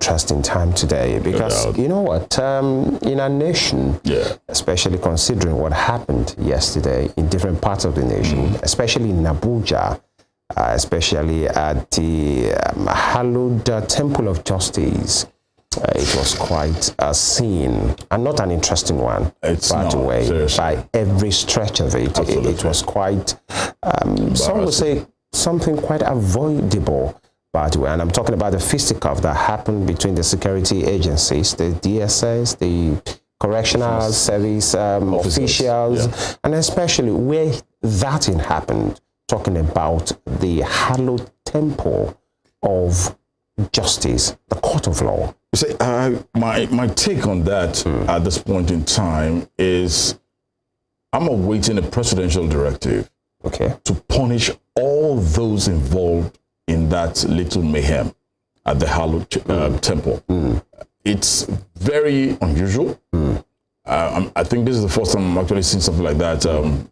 interesting time today because you know what, in our nation, especially considering what happened yesterday in different parts of the nation, especially in Abuja, especially at the hallowed Temple of Justice, it was quite a scene, and not an interesting one, by the way, by every stretch of it. It was quite, some would say, something quite avoidable, by the way. And I'm talking about the fisticuff that happened between the security agencies, the DSS, the correctional service officials, and especially where that thing happened, talking about the hallowed temple of justice, the court of law. You see, my take on that at this point in time is I'm awaiting a presidential directive to punish all those involved in that little mayhem at the hallowed temple. It's very unusual. I think this is the first time I'm actually seeing something like that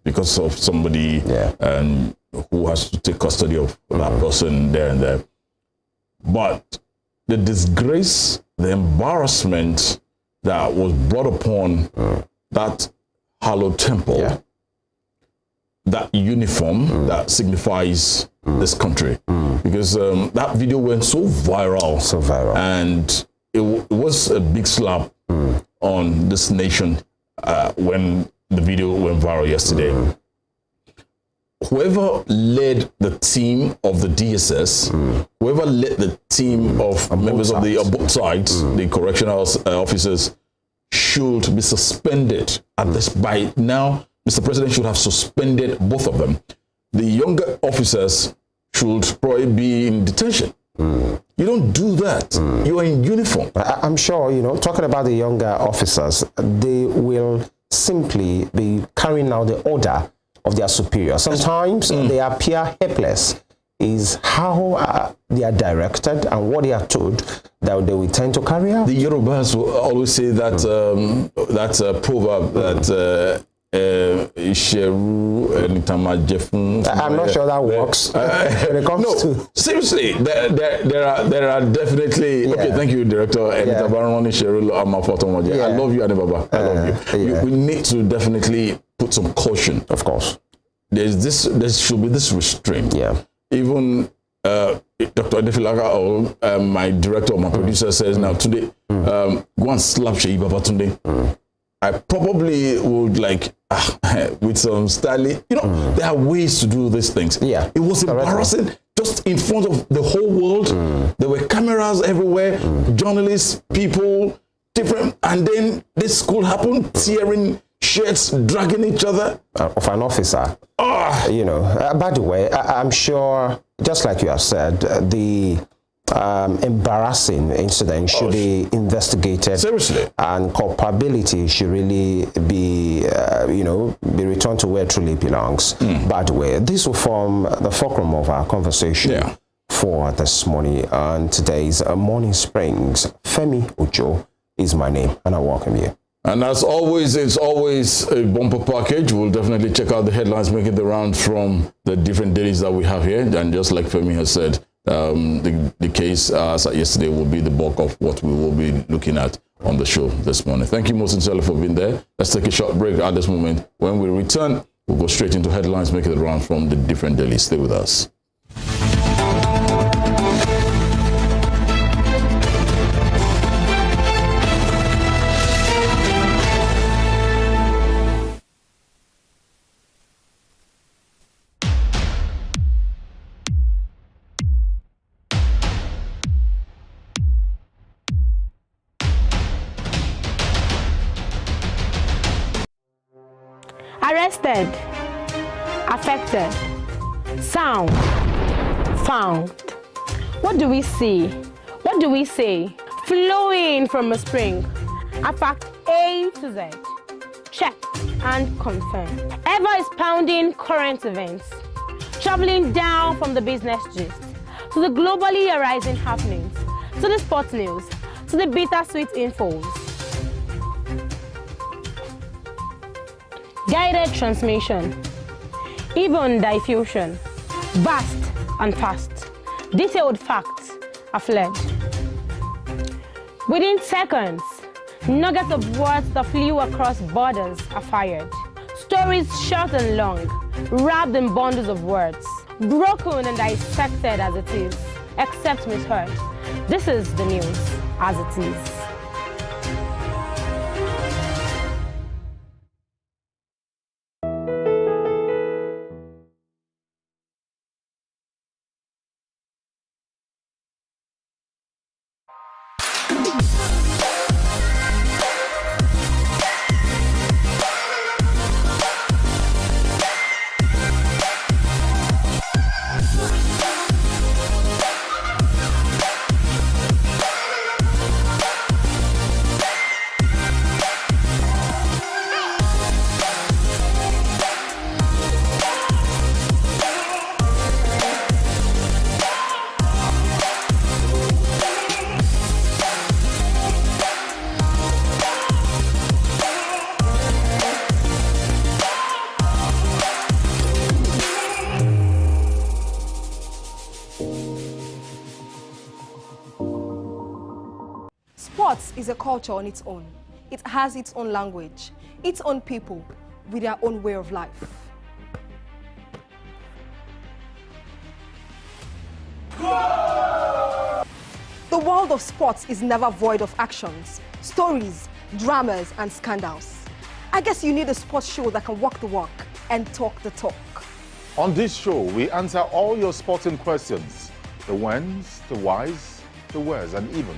because of somebody who has to take custody of that person there and there. But the disgrace, the embarrassment that was brought upon that hallowed temple, that uniform that signifies this country, because that video went so viral, and it was a big slap on this nation when the video went viral yesterday. Whoever led the team of the DSS, whoever led the team of members of the both sides, the correctional officers, should be suspended. At this, by now, Mr. President should have suspended both of them. The younger officers should probably be in detention. You don't do that. You are in uniform. I'm sure, you know, talking about the younger officers, they will simply be carrying out the order of their superior. Sometimes they appear helpless, is how they are directed and what they are told that they will tend to carry out. The Yorubas will always say that proverb that I'm not sure that works when it comes to... Seriously, there are definitely... Okay, thank you, Director. I love you, Adebaba. I love you. We need to definitely put some caution. Of course. There should be this restraint. Even Dr. Adefilaga, or my director or my producer says now, today, go and slap Sheyi Baba Tunde. I probably would like, with some style, you know, there are ways to do these things. It was embarrassing, just in front of the whole world. There were cameras everywhere, journalists, people, different, and then this could happen, tearing shirts, dragging each other. Of an officer. You know, by the way, I'm sure, just like you have said, the embarrassing incident should be investigated. Seriously. And culpability should really be, you know, be returned to where it truly belongs. By the way, this will form the fulcrum of our conversation for this morning. And today's Morning Springs. Femi Ojo is my name, and I welcome you. And as always, it's always a bumper package. We'll definitely check out the headlines making the round from the different dailies that we have here. And just like Femi has said, the case yesterday will be the bulk of what we will be looking at on the show this morning. Thank you most sincerely for being there. Let's take a short break at this moment. When we return, we'll go straight into headlines making the round from the different dailies. Stay with us. Arrested, affected, sound, found. What do we see? What do we say? Flowing from a spring. A fact A to Z. Check and confirm. Ever expounding current events. Traveling down from the business gist to the globally arising happenings, to the sports news, to the bittersweet infos. Guided transmission, even diffusion, vast and fast, detailed facts are fled. Within seconds, nuggets of words that flew across borders are fired. Stories short and long, wrapped in bundles of words, broken and dissected as it is, except misheard. This is the news as it is. Sports is a culture on its own. It has its own language, its own people, with their own way of life. The world of sports is never void of actions, stories, dramas, and scandals. I guess you need a sports show that can walk the walk and talk the talk. On this show, we answer all your sporting questions. The whens, the whys, the wheres, and even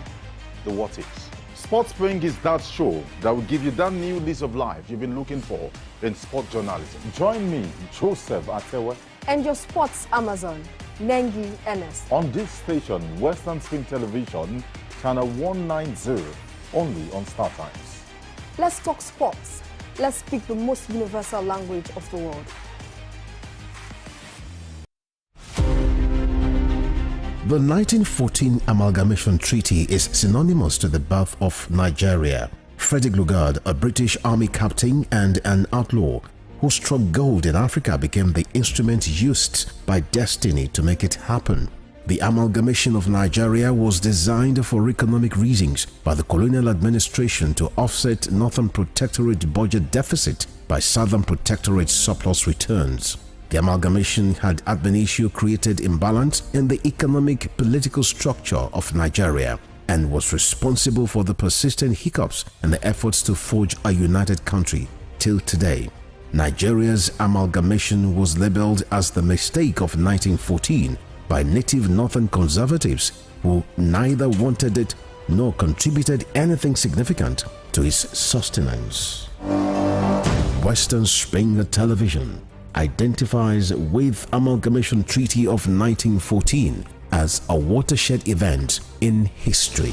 the what ifs. Sports Spring is that show that will give you that new lease of life you've been looking for in sport journalism. Join me, Joseph Atewe, And your sports Amazon, Nengi Ernest. on this station, Western Spring Television, channel 190, only on Star Times. Let's talk sports. Let's speak the most universal language of the world. The 1914 Amalgamation Treaty is synonymous to the birth of Nigeria. Frederick Lugard, a British Army captain and an outlaw who struck gold in Africa, became the instrument used by destiny to make it happen. The amalgamation of Nigeria was designed for economic reasons by the colonial administration to offset Northern Protectorate budget deficit by Southern Protectorate surplus returns. The amalgamation had ab initio created imbalance in the economic political structure of Nigeria and was responsible for the persistent hiccups and the efforts to forge a united country till today. Nigeria's amalgamation was labeled as the mistake of 1914 by native northern conservatives who neither wanted it nor contributed anything significant to its sustenance. Western Spring Television identifies with Amalgamation Treaty of 1914 as a watershed event in history.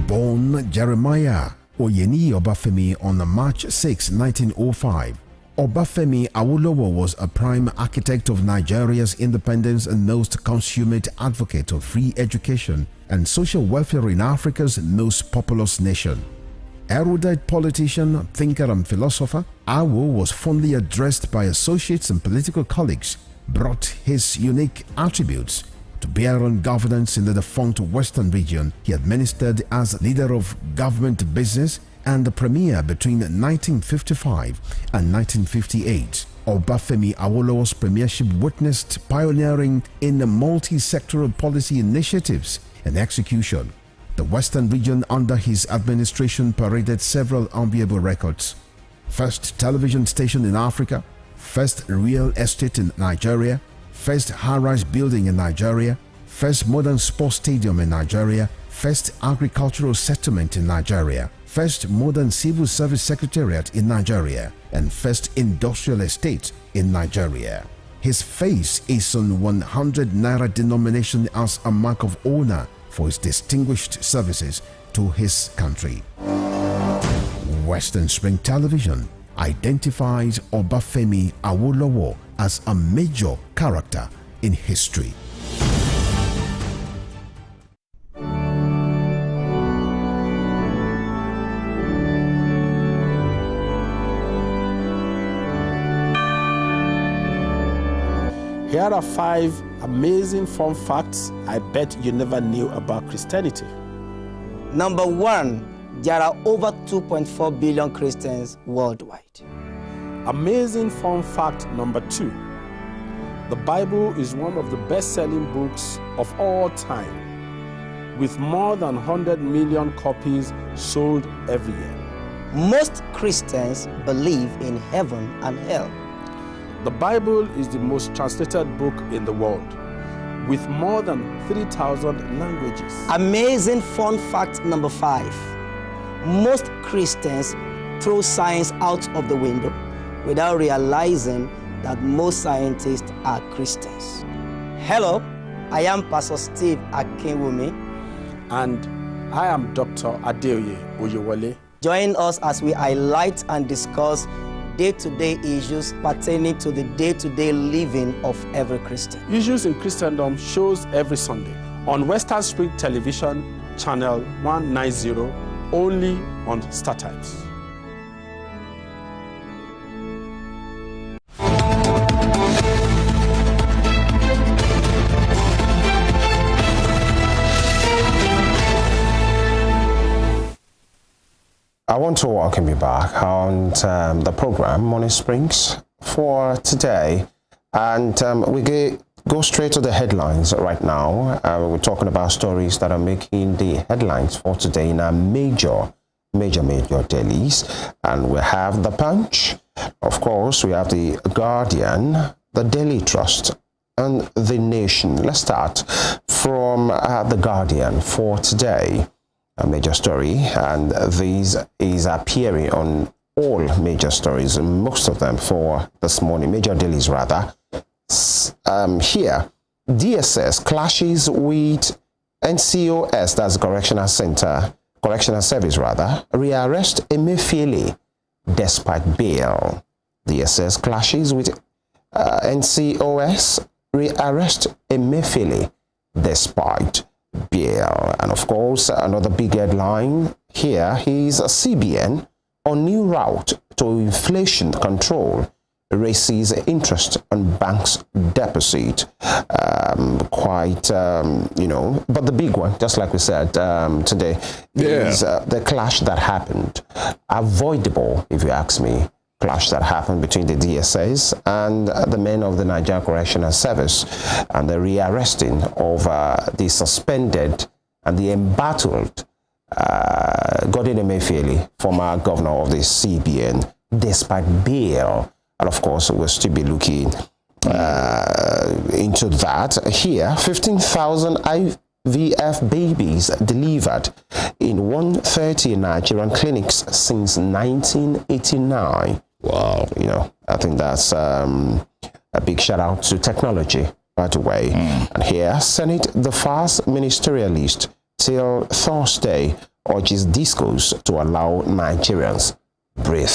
Born Jeremiah Oyeni Obafemi on March 6, 1905, Obafemi Awolowo was a prime architect of Nigeria's independence and most consummate advocate of free education and social welfare in Africa's most populous nation. Erudite politician, thinker and philosopher, Awo was fondly addressed by associates and political colleagues, brought his unique attributes to bear on governance in the defunct Western region. He administered as leader of government business and the premier between 1955 and 1958. Obafemi Awolowo's premiership witnessed pioneering in multi-sectoral policy initiatives and execution. The Western region under his administration paraded several enviable records. First television station in Africa, first real estate in Nigeria, first high-rise building in Nigeria, first modern sports stadium in Nigeria, first agricultural settlement in Nigeria, first modern civil service secretariat in Nigeria, and first industrial estate in Nigeria. His face is on 100 naira denomination as a mark of honor for his distinguished services to his country. Western Spring Television identifies Obafemi Awolowo as a major character in history. Here are 5 Amazing fun facts I bet you never knew about Christianity. Number 1, there are over 2.4 billion Christians worldwide. Amazing fun fact number 2. The Bible is one of the best-selling books of all time, with more than 100 million copies sold every year. Most Christians believe in heaven and hell. The Bible is the most translated book in the world, with more than 3,000 languages. Amazing fun fact number 5. Most Christians throw science out of the window without realizing that most scientists are Christians. Hello, I am Pastor Steve Akinwumi. And I am Dr. Adeoye Oyewole. Join us as we highlight and discuss day-to-day issues pertaining to the day-to-day living of every Christian. Issues in Christendom shows every Sunday on Western Street Television, channel 190, only on StarTimes. I want to welcome you back on the program Morning Springs for today, and we go straight to the headlines right now. We're talking about stories that are making the headlines for today in our major dailies, and we have the Punch, of course, we have the Guardian, the Daily Trust, and the Nation. Let's start from the Guardian for today. A major story, and this is appearing on all major stories, most of them for this morning, major dailies rather. Here, DSS clashes with NCOS, that's Correctional Service rather, rearrest EMEFIELE despite bail. DSS clashes with NCOS, rearrest EMEFIELE despite bail. And of course, another big headline here is a CBN on new route to inflation control raises interest on banks' deposit. But the big one, just like we said today, is the clash that happened. Avoidable, if you ask me, clash that happened between the DSS and the men of the Nigerian Correctional Service, and the rearresting of the suspended and the embattled Godwin Emefiele, former governor of the CBN, despite bail. And of course, we'll still be looking into that. Here, 15,000 IVF babies delivered in 130 Nigerian clinics since 1989. Wow. I think that's a big shout out to technology, by the way. And here, Senate, the fast ministerial list till Thursday urges discos to allow Nigerians breathe.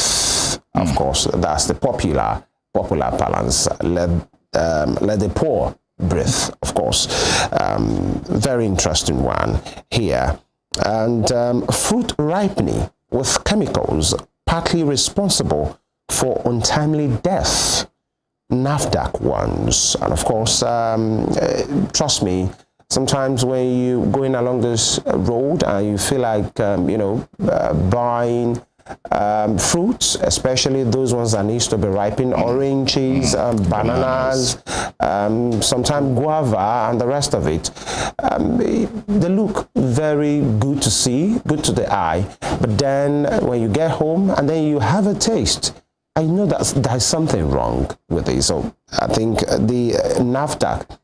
Of course, that's the popular balance. Let the poor breathe, of course. Very interesting one here. And fruit ripening with chemicals partly responsible for untimely death. NAFDAC ones. And of course, trust me, sometimes when you're going along this road and you feel like, buying fruits, especially those ones that needs to be ripened, oranges, bananas, sometimes guava and the rest of it. They look very good to see, good to the eye, but then when you get home and then you have a taste, I know that there's something wrong with it. So I think the NAFDAC,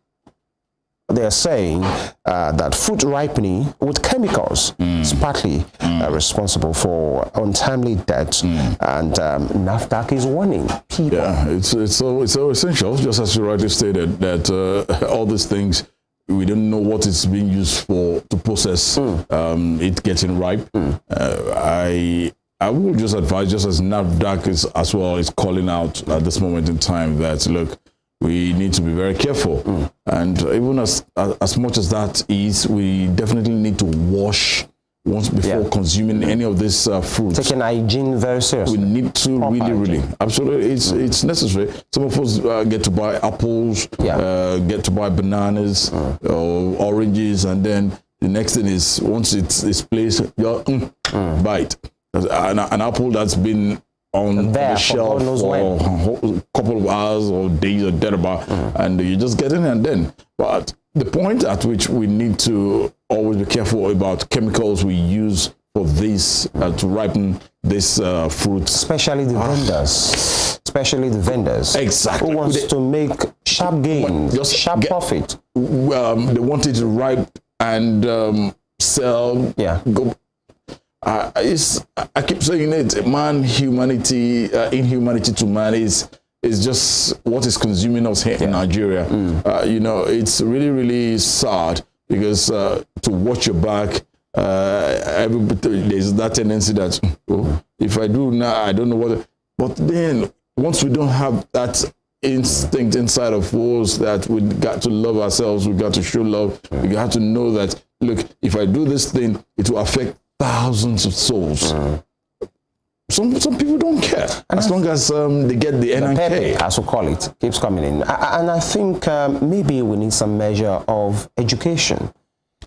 they're saying that fruit ripening with chemicals is partly responsible for untimely deaths, and NAFDAC is warning people. Yeah, it's so essential, just as you rightly stated, that all these things, we don't know what it's being used for to process it getting ripe. I will just advise, just as NAFDAC is as well is calling out at this moment in time, that look, we need to be very careful. And even as much as that is, we definitely need to wash once before consuming any of this fruits. Taking hygiene very seriously. We need to really, absolutely, it's necessary. Some of us get to buy apples, get to buy bananas, or oranges, and then the next thing is, once it's placed, you bite. An apple that's been on the shelf for a couple of hours or days or thereabout, and you just get in and then. But the point at which we need to always be careful about chemicals we use for this to ripen this fruit. Especially the vendors. Especially the vendors. Exactly. Who wants to make sharp gains, just sharp profit. They want it to ripe and sell. I keep saying it, inhumanity to man is just what is consuming us here in Nigeria. You know, it's really, really sad because to watch your back, there's that tendency that, if I do now, I don't know what. But then once we don't have that instinct inside of us that we got to love ourselves, we got to show love, we got to know that, look, if I do this thing, it will affect thousands of souls. Some people don't care, as long as they get the NIK, as we call it, keeps coming in. And I think maybe we need some measure of education,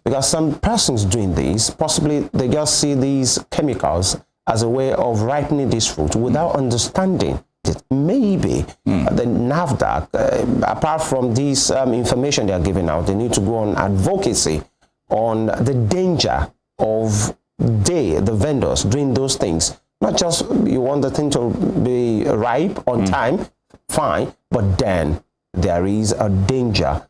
because some persons doing this, possibly they just see these chemicals as a way of ripening this fruit without understanding it. Maybe the NAFDAC, apart from this information they are giving out, they need to go on advocacy on the danger of the vendors doing those things. Not just you want the thing to be ripe on time, fine, but then there is a danger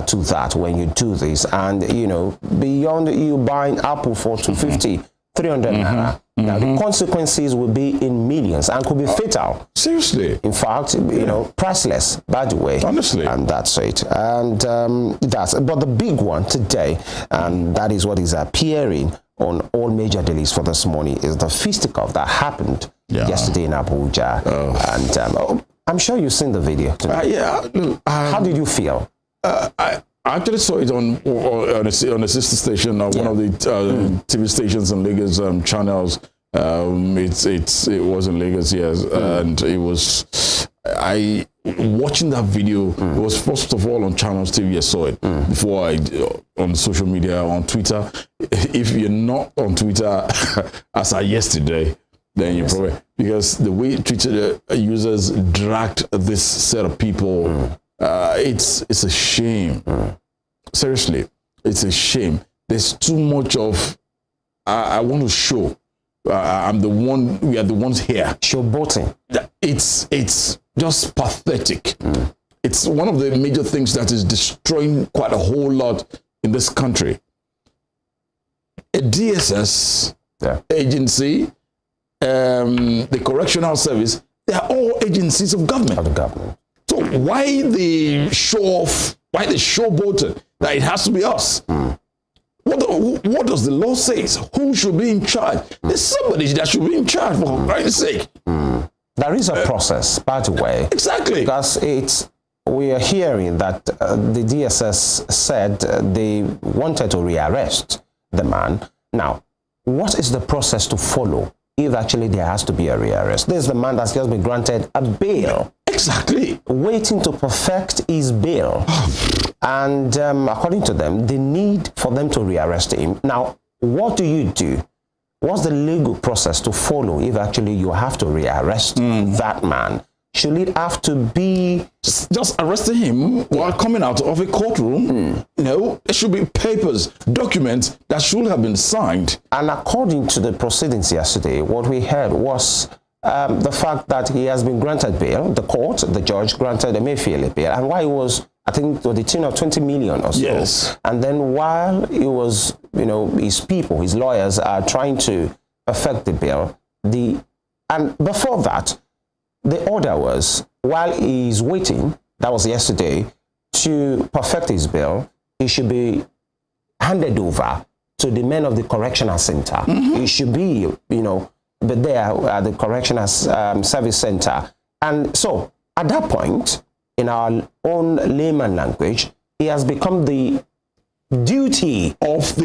to that when you do this. And, you know, beyond you buying apple for 250, 300 naira, now the consequences will be in millions and could be fatal. Seriously? In fact, you know, priceless, by the way. Honestly. And that's it. And but the big one today, and that is what is appearing on all major dailies for this morning, is the fisticuff that happened yesterday in Abuja. And I'm sure you've seen the video today. How did you feel? I actually saw it on a sister station, one of the TV stations in Lagos channels. It was in Lagos, yes, and it was. Watching that video, it was first of all on Channels TV. I saw it before on social media, on Twitter. If you're not on Twitter as of yesterday, then you probably, because the way Twitter users dragged this set of people, it's a shame. Seriously, it's a shame. There's too much of. I want to show. I'm the one. We are the ones here. Showboating. It's just pathetic. It's one of the major things that is destroying quite a whole lot in this country. A DSS agency, the Correctional Service, they are all agencies of government. So why the show off? Why the showboating that it has to be us? What does the law say? Who should be in charge? There's somebody that should be in charge, for Christ's sake. There is a process, by the way. Exactly. Because we are hearing that the DSS said they wanted to rearrest the man. Now, what is the process to follow if actually there has to be a rearrest? There's the man that's just been granted a bail. Exactly. Waiting to perfect his bail. And according to them, the need for them to rearrest him. Now, what do you do? What's the legal process to follow if actually you have to rearrest that man? Should it have to be just arresting him while coming out of a courtroom? No, there should be papers, documents that should have been signed. And according to the proceedings yesterday, what we heard was the fact that he has been granted bail. The court, the judge granted EMEFIELE bail, and why he was, I think, to the tune of 20 million or so. Yes. And then while he was, you know, his people, his lawyers are trying to perfect the bail, and before that, the order was, while he's waiting, that was yesterday, to perfect his bail, he should be handed over to the men of the correctional center. He should be, you know, but there at the correctional service center. And so at that point, in our own layman language, he has become the duty of the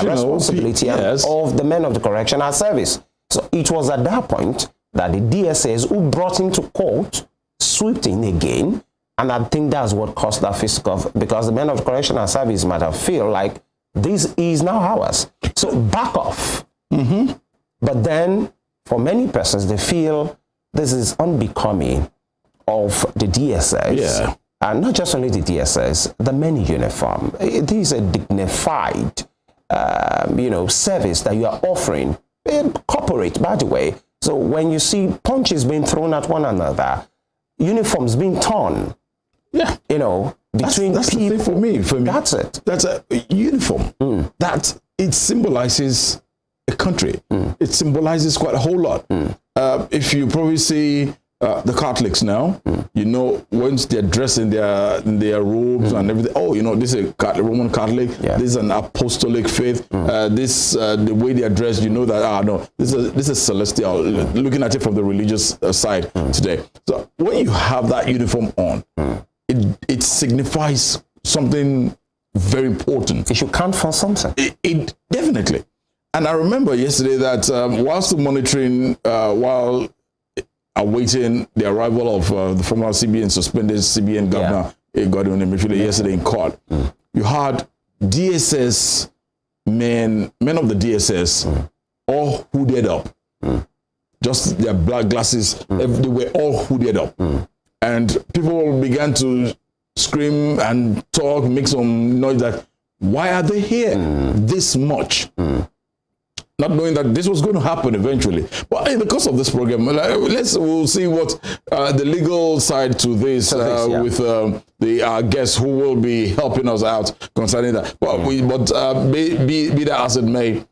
responsibility of the men of the correctional service. So it was at that point that the DSS who brought him to court swooped in again, and I think that's what caused that fiscal, because the men of the correctional service might have feel like this is now ours. So back off. But then for many persons, they feel this is unbecoming of the DSS. And not just only the DSS, the men in uniform. It is a dignified, service that you are offering. Corporate, by the way. So when you see punches being thrown at one another, uniforms being torn, between that's the thing for me. That's it. That's a uniform. That it symbolizes a country. It symbolizes quite a whole lot. If you probably see the Catholics now, once they're dressed in their robes and everything, this is a Roman Catholic, this is an apostolic faith, the way they're dressed, that, this is celestial, looking at it from the religious side today. So when you have that uniform on, it signifies something very important. It should count for something. It definitely. And I remember yesterday that whilst monitoring, while awaiting the arrival of the former CBN suspended CBN governor, Godwin EMEFIELE, yesterday in court, you had DSS men of the DSS, all hooded up. Just their black glasses, they were all hooded up. And people began to scream and talk, make some noise that, why are they here this much? Not knowing that this was going to happen eventually. But in the course of this program, we'll see what the legal side to this with the guests who will be helping us out concerning that. But be that as it may,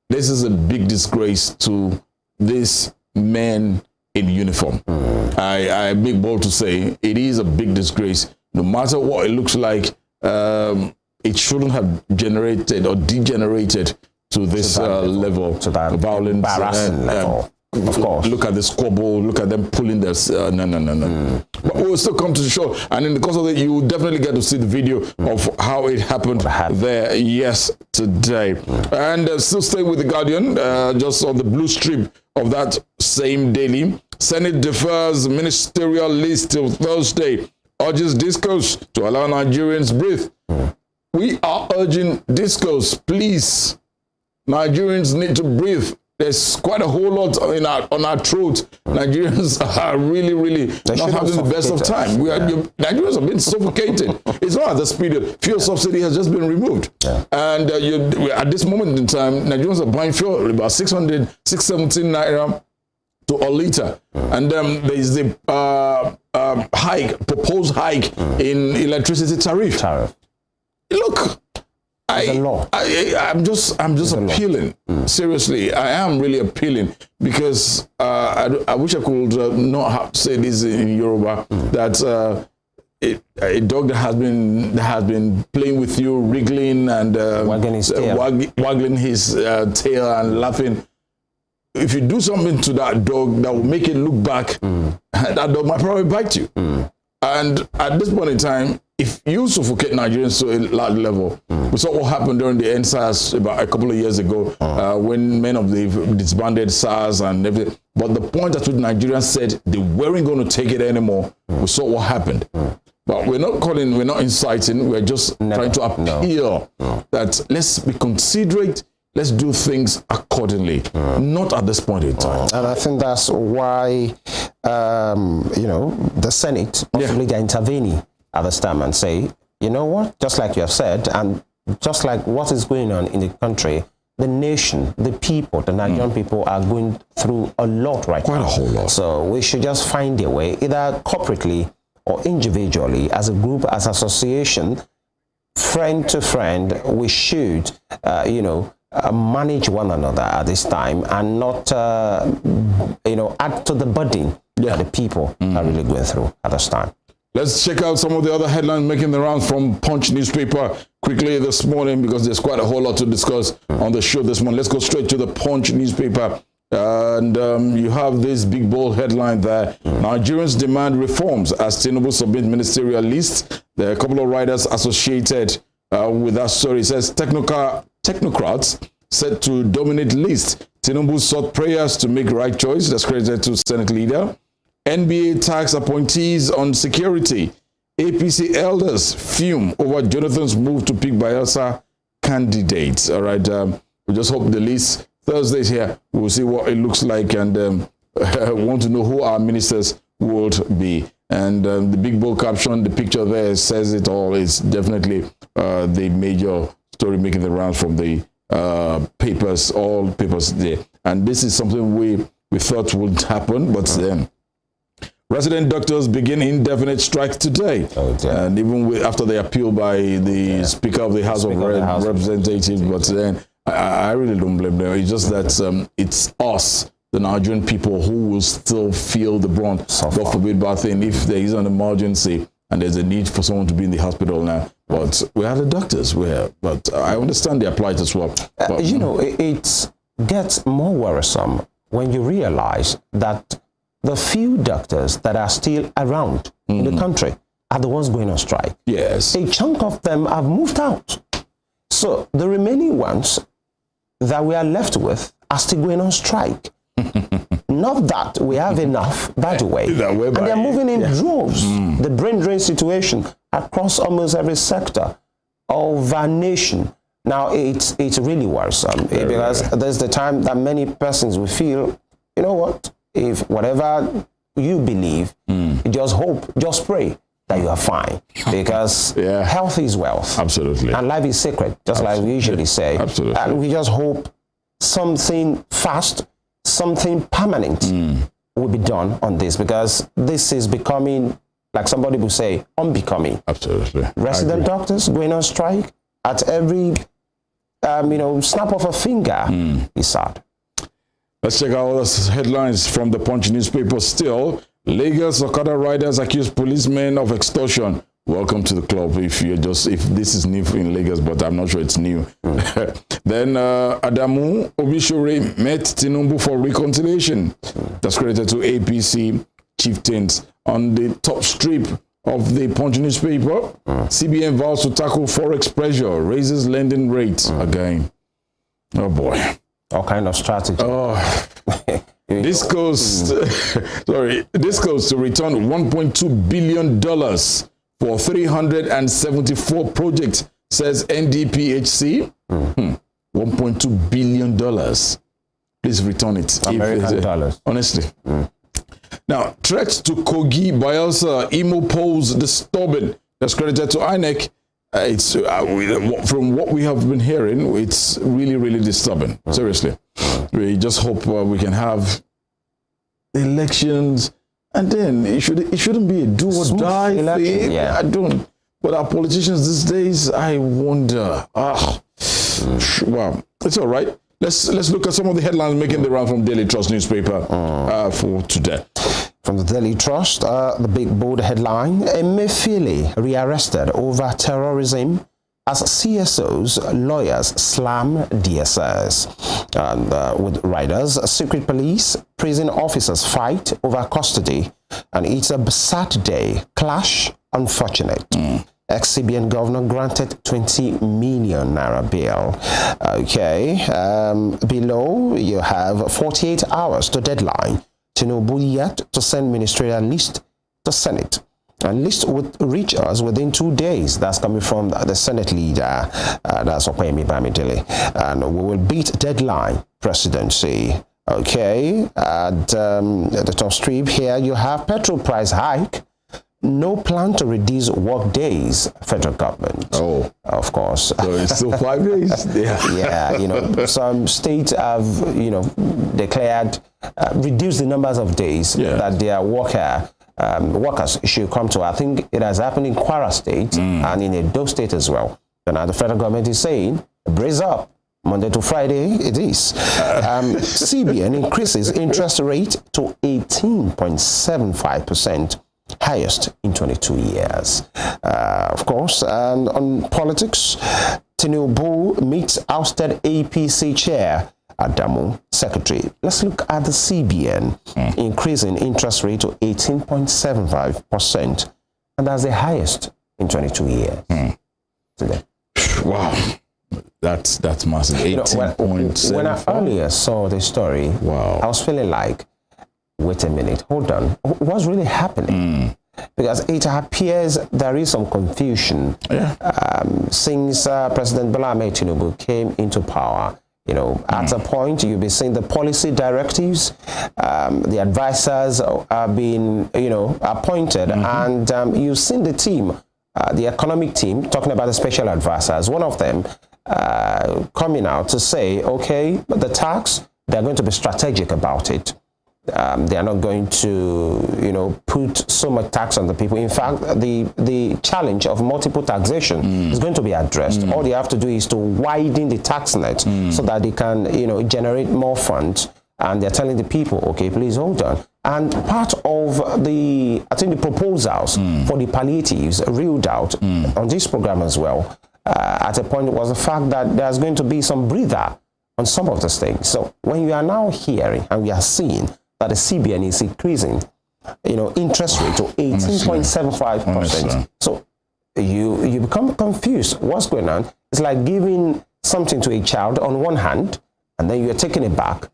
this is a big disgrace to these men in uniform. I make bold to say it is a big disgrace. No matter what it looks like, it shouldn't have generated or degenerated to this level, to that violence, embarrassing level. Of course. Look at the squabble, look at them pulling their... no. But we'll still come to the show, and in the course of it, you will definitely get to see the video of how it happened there yesterday. And still staying with The Guardian, just on the blue strip of that same daily, Senate defers ministerial list till Thursday, urges discourse to allow Nigerians breathe. We are urging discourse, please. Nigerians need to breathe. There's quite a whole lot on our throat. Nigerians are really not having the best of time. Nigerians have been suffocated. It's not at this period. Fuel subsidy has just been removed. And at this moment in time, Nigerians are buying fuel about 617 naira to a liter. And there is the proposed hike in electricity tariff. Look, I'm just appealing. Seriously, I am really appealing, because I wish I could not say this in Yoruba, that a dog that has been playing with you, wriggling and waggling his tail and laughing. If you do something to that dog that will make it look back, that dog might probably bite you. And at this point in time, if you suffocate Nigerians to a large level, we saw what happened during the NSAS about a couple of years ago, when men of the disbanded SARS and everything. But the point at which Nigerians said they weren't going to take it anymore, we saw what happened. But we're not calling, we're not inciting, we're just trying to appeal that let's be considerate, let's do things accordingly, not at this point in time. And I think that's why, the Senate, possibly they're intervening at this time and say, you know what, just like you have said, and just like what is going on in the country, the nation, the people, the Nigerian people are going through a lot right now. Quite a whole lot. So we should just find a way, either corporately or individually, as a group, as association, friend to friend, we should, manage one another at this time and not, add to the burden that the people are really going through at this time. Let's check out some of the other headlines making the rounds from Punch newspaper quickly this morning, because there's quite a whole lot to discuss on the show this morning. Let's go straight to the Punch newspaper. And you have this big bold headline there. Nigerians demand reforms as Tinubu submit ministerial list. There are a couple of writers associated with that story. It says technocrats set to dominate list. Tinubu sought prayers to make right choice. That's credited to Senate leader. NBA tax appointees on security. APC elders fume over Jonathan's move to pick Bayelsa candidates. All right. We just hope the list Thursday's here. We'll see what it looks like and want to know who our ministers would be. And the big bold caption, the picture there says it all. It's definitely the major story making the rounds from the papers, all papers there. And this is something we thought would happen, but then resident doctors begin indefinite strike today. And even after the appeal by the Speaker of the House of Representatives, but then I really don't blame them. It's just that it's us, the Nigerian people, who will still feel the brunt. God forbid bad thing if there is an emergency and there's a need for someone to be in the hospital now. But we have the doctors. But I understand their plight as well. But, you know, it gets more worrisome when you realize that the few doctors that are still around in the country are the ones going on strike. Yes. A chunk of them have moved out. So the remaining ones that we are left with are still going on strike. Not that we have enough, by the way. And they're moving in droves. The brain drain situation across almost every sector of our nation. Now, it's really worrisome because there's the time that many persons will feel, you know what, if whatever you believe, just hope, just pray that you are fine, because health is wealth. Absolutely. And life is sacred, just like we usually say. Absolutely. And we just hope something fast, something permanent will be done on this, because this is becoming, like somebody would say, unbecoming. Absolutely. Resident doctors going on strike at every, snap of a finger is sad. Let's check out the headlines from the Punch newspaper still. Lagos Okada riders accuse policemen of extortion. Welcome to the club if this is new in Lagos, but I'm not sure it's new. Then Adamu Obishore met Tinubu for reconciliation. That's credited to APC chieftains. On the top strip of the Punch newspaper, CBN vows to tackle forex pressure, raises lending rates again. Oh boy. All kind of strategy. Oh. This goes to return $1.2 billion for 374 projects, says NDPHC. $1.2 billion. Please return it. American dollars. Honestly. Now, threats to Kogi, Bayelsa, Imo polls disturbing. That's credited to INEC. It's from what we have been hearing, it's really, really disturbing. Seriously. We just hope we can have elections, and then it shouldn't be a do or die thing. I don't. But our politicians these days, I wonder. Wow, it's all right. Let's look at some of the headlines making the round from Daily Trust newspaper for today. From the Daily Trust, the big bold headline: EMEFIELE rearrested over terrorism as CSOs, lawyers slam DSS. And with riders, secret police, prison officers fight over custody. And it's a sad day. Clash, unfortunate. Ex-CBN governor granted 20 million naira bail. Okay. Below, you have 48 hours to deadline. Tinubu yet to send ministerial list to Senate. And list would reach us within 2 days. That's coming from the Senate leader. That's FEMI Bamidele. And we will beat deadline presidency. Okay. At the top strip here, you have petrol price hike. No plan to reduce work days, federal government. Oh, of course. So it's still 5 days? Yeah, some states have, declared, reduced the numbers of days that their workers should come to. I think it has happened in Kwara State and in Edo State as well. And now the federal government is saying, brace up. Monday to Friday, it is. CBN increases interest rate to 18.75%. Highest in 22 years. Of course, and on politics, Tinubu meets ousted APC chair, Adamu secretary. Let's look at the CBN increasing interest rate to 18.75%, and that's the highest in 22 years. Today. Wow. That's massive. 18.7. When I earlier saw the story, wow, I was feeling like, wait a minute, hold on, what's really happening? Because it appears there is some confusion since President Bola Ahmed Tinubu came into power. You know, at a point you'll be seeing the policy directives, the advisors are being, you know, appointed, and you've seen the team, the economic team, talking about the special advisors. One of them coming out to say, okay, but the tax, they're going to be strategic about it. They are not going to, you know, put so much tax on the people. In fact, the challenge of multiple taxation is going to be addressed. All they have to do is to widen the tax net so that they can, you know, generate more funds. And they're telling the people, okay, please hold on. And part of the, I think, the proposals for the palliatives reeled out on this program as well. At a point, it was the fact that there's going to be some breather on some of these things. So when you are now hearing and we are seeing that the CBN is increasing, you know, interest rate to 18.75%. So you become confused. What's going on? It's like giving something to a child on one hand, and then you're taking it back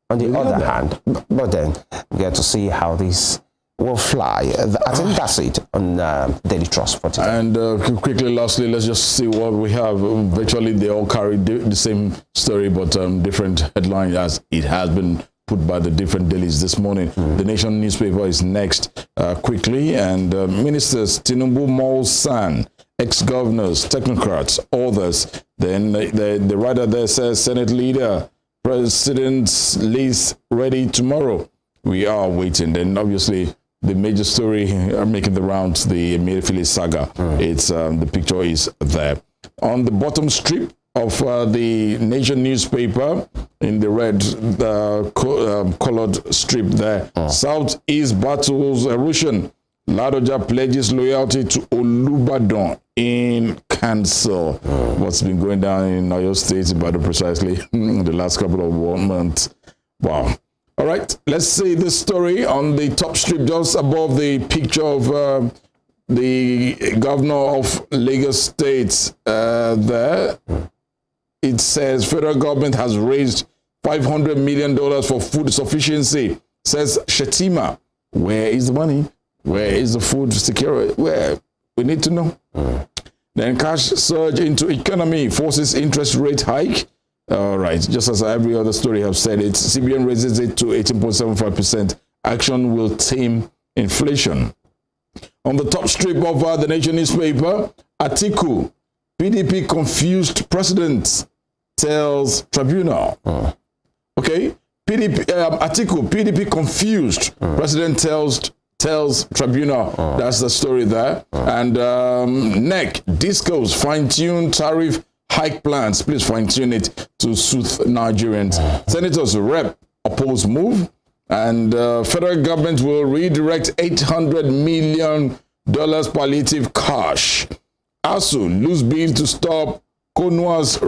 on the other hand. But then we get to see how this will fly. I think that's it on Daily Trust for today. And quickly, lastly, let's just see what we have. Virtually, they all carry the same story, but different headline as it has been put by the different dailies this morning. The Nation newspaper is next quickly, and ministers Tinubu, San, ex-governors, technocrats, others. Then the writer there says Senate leader, president's list ready tomorrow. We are waiting. Then obviously the major story making the rounds, the EMEFIELE saga. It's the picture is there on the bottom strip of the Nation newspaper in the red colored strip there. Southeast battles erosion. Ladoja pledges loyalty to Olubadan in council. What's been going down in Oyo State about precisely the last couple of months. Wow. All right, let's see this story on the top strip just above the picture of the governor of Lagos State there. It says federal government has raised $500 million for food sufficiency, says Shetima. Where is the money? Where is the food security? Where? We need to know. Then cash surge into economy forces interest rate hike. All right, just as every other story have said it, CBN raises it to 18.75%. Action will tame inflation. On the top strip of the Nation newspaper, Atiku, PDP confused president, tells tribunal. Okay, Atiku, PDP confused, president tells tribunal. That's the story there. And NEC, Discos, fine-tune tariff hike plans. Please fine-tune it to soothe Nigerians. Senators rep oppose move. And federal government will redirect $800 million palliative cash. ASU lose bill to stop Konwa's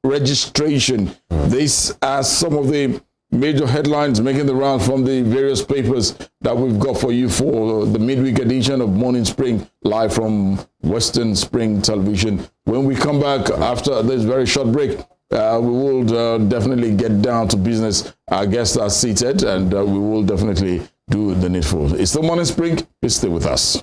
registration. These are some of the major headlines making the round from the various papers that we've got for you for the midweek edition of Morning Spring, live from Western Spring Television. When we come back after this very short break, we will definitely get down to business. Our guests are seated, and we will definitely do the needful. It's the Morning Spring. Please stay with us.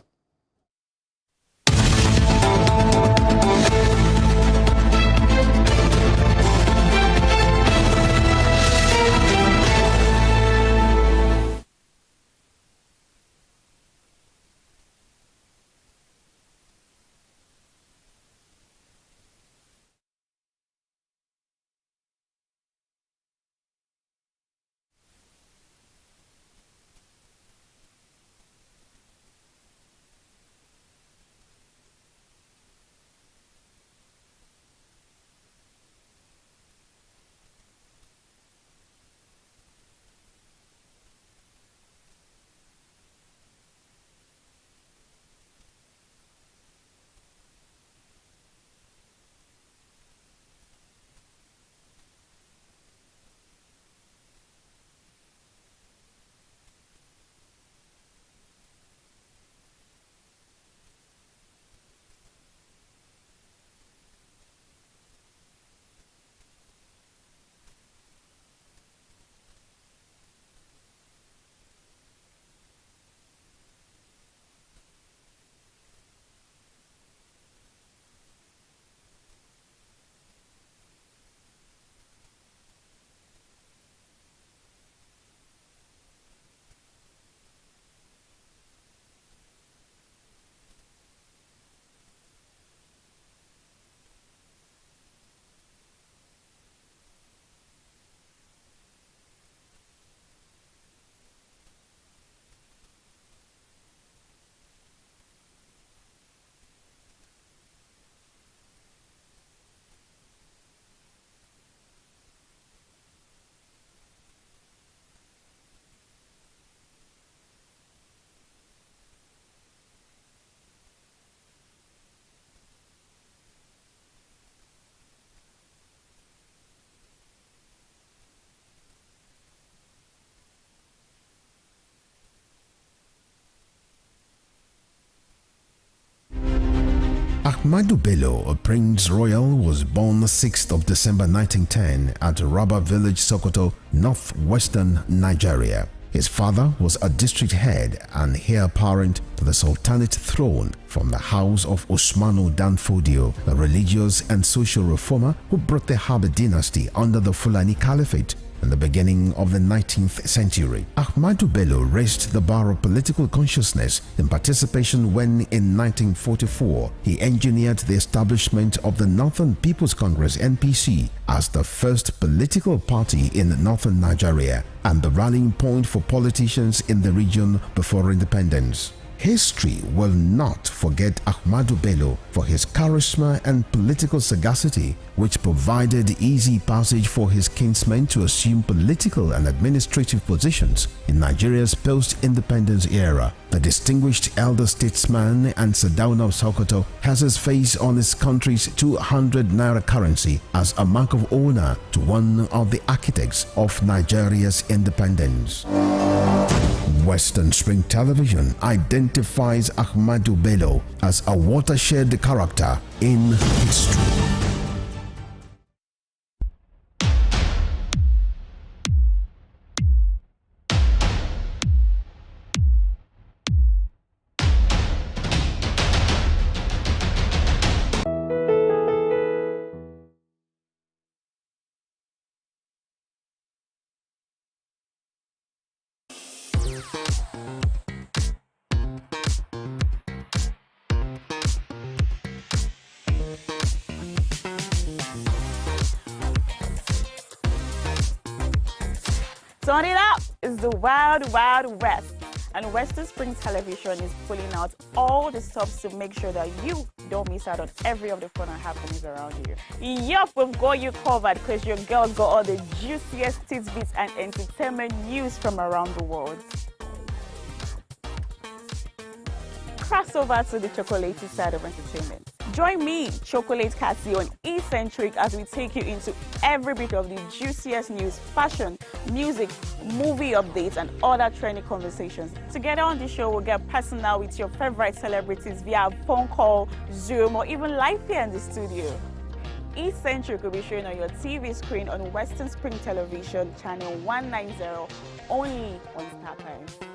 Ahmadu Bello, a Prince Royal, was born 6th of December 1910 at Raba Village, Sokoto, northwestern Nigeria. His father was a district head and heir apparent to the Sultanate throne from the house of Usmanu Danfodio, a religious and social reformer who brought the Habib dynasty under the Fulani Caliphate in the beginning of the 19th century. Ahmadu Bello raised the bar of political consciousness in participation when, in 1944, he engineered the establishment of the Northern People's Congress (NPC) as the first political party in northern Nigeria and the rallying point for politicians in the region before independence. History will not forget Ahmadu Bello for his charisma and political sagacity, which provided easy passage for his kinsmen to assume political and administrative positions in Nigeria's post-independence era. The distinguished elder statesman and Sardauna of Sokoto has his face on his country's 200 naira currency as a mark of honor to one of the architects of Nigeria's independence. Western Spring Television identifies Ahmadu Bello as a watershed character in history. Turn it up! It's the Wild Wild West, and Western Spring Television is pulling out all the stops to make sure that you don't miss out on every of the fun and happenings around you. Yup, we've got you covered because your girls got all the juiciest tidbits and entertainment news from around the world. Cross over to the chocolatey side of entertainment. Join me, Chocolate Cassie, on Eccentric as we take you into every bit of the juiciest news, fashion, music, movie updates, and other trending conversations. Together on the show, we'll get personal with your favorite celebrities via phone call, Zoom, or even live here in the studio. Eccentric will be showing on your TV screen on Western Spring Television, channel 190, only on StarTimes.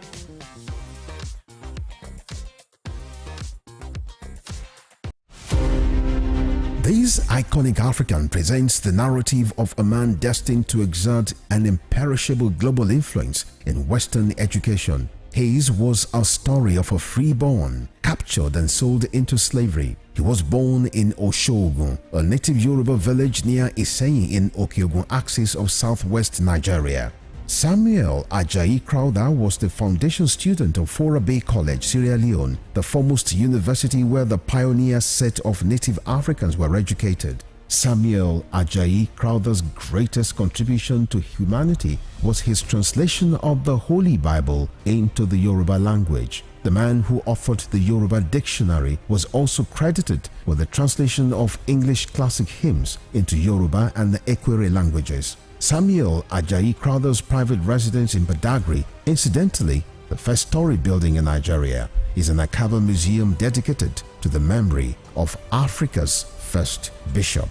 This iconic African presents the narrative of a man destined to exert an imperishable global influence in Western education. His was a story of a freeborn, captured and sold into slavery. He was born in Oshogun, a native Yoruba village near Iseyin in Okeogun axis of southwest Nigeria. Samuel Ajayi Crowther was the foundation student of Fora Bay College, Sierra Leone, the foremost university where the pioneer set of native Africans were educated. Samuel Ajayi Crowther's greatest contribution to humanity was his translation of the Holy Bible into the Yoruba language. The man who authored the Yoruba dictionary was also credited with the translation of English classic hymns into Yoruba and the Ekwere languages. Samuel Ajayi Crowther's private residence in Badagry, incidentally the first story building in Nigeria, is an archival museum dedicated to the memory of Africa's first bishop.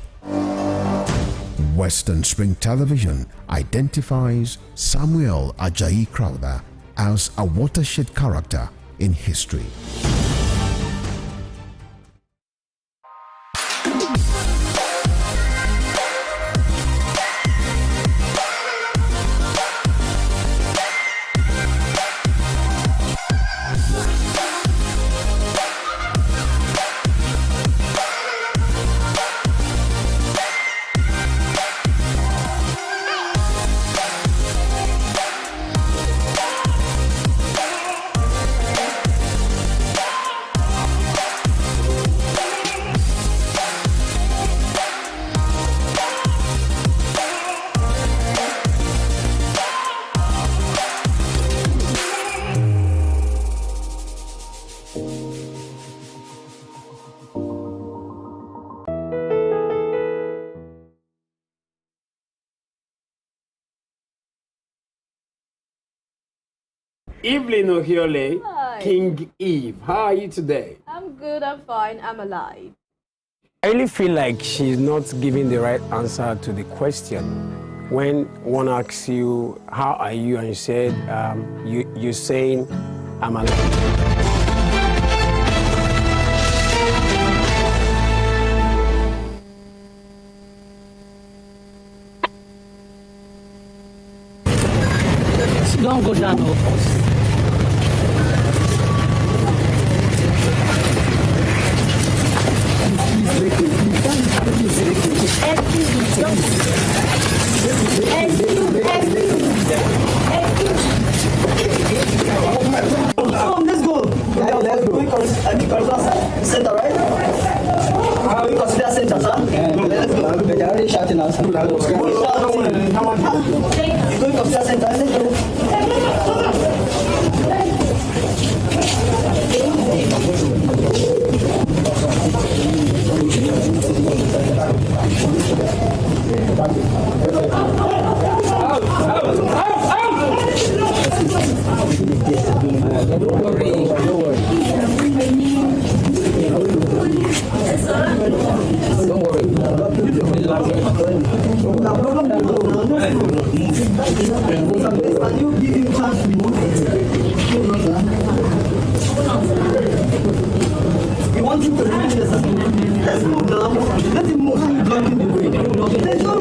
Western Spring Television identifies Samuel Ajayi Crowther as a watershed character in history. Evelyn Ohiole, Hi. King Eve. How are you today? I'm good, I'm fine, I'm alive. I really feel like she's not giving the right answer to the question. When one asks you, how are you? And you said, you're saying, I'm alive. Don't go down, of course. Let's go. Let's go. Center, right? How you consider center, sir? Let's go. They're already shouting out. You're going to consider center, let's go. We want you to remain the same. Let's move now. Let him move. Let's go.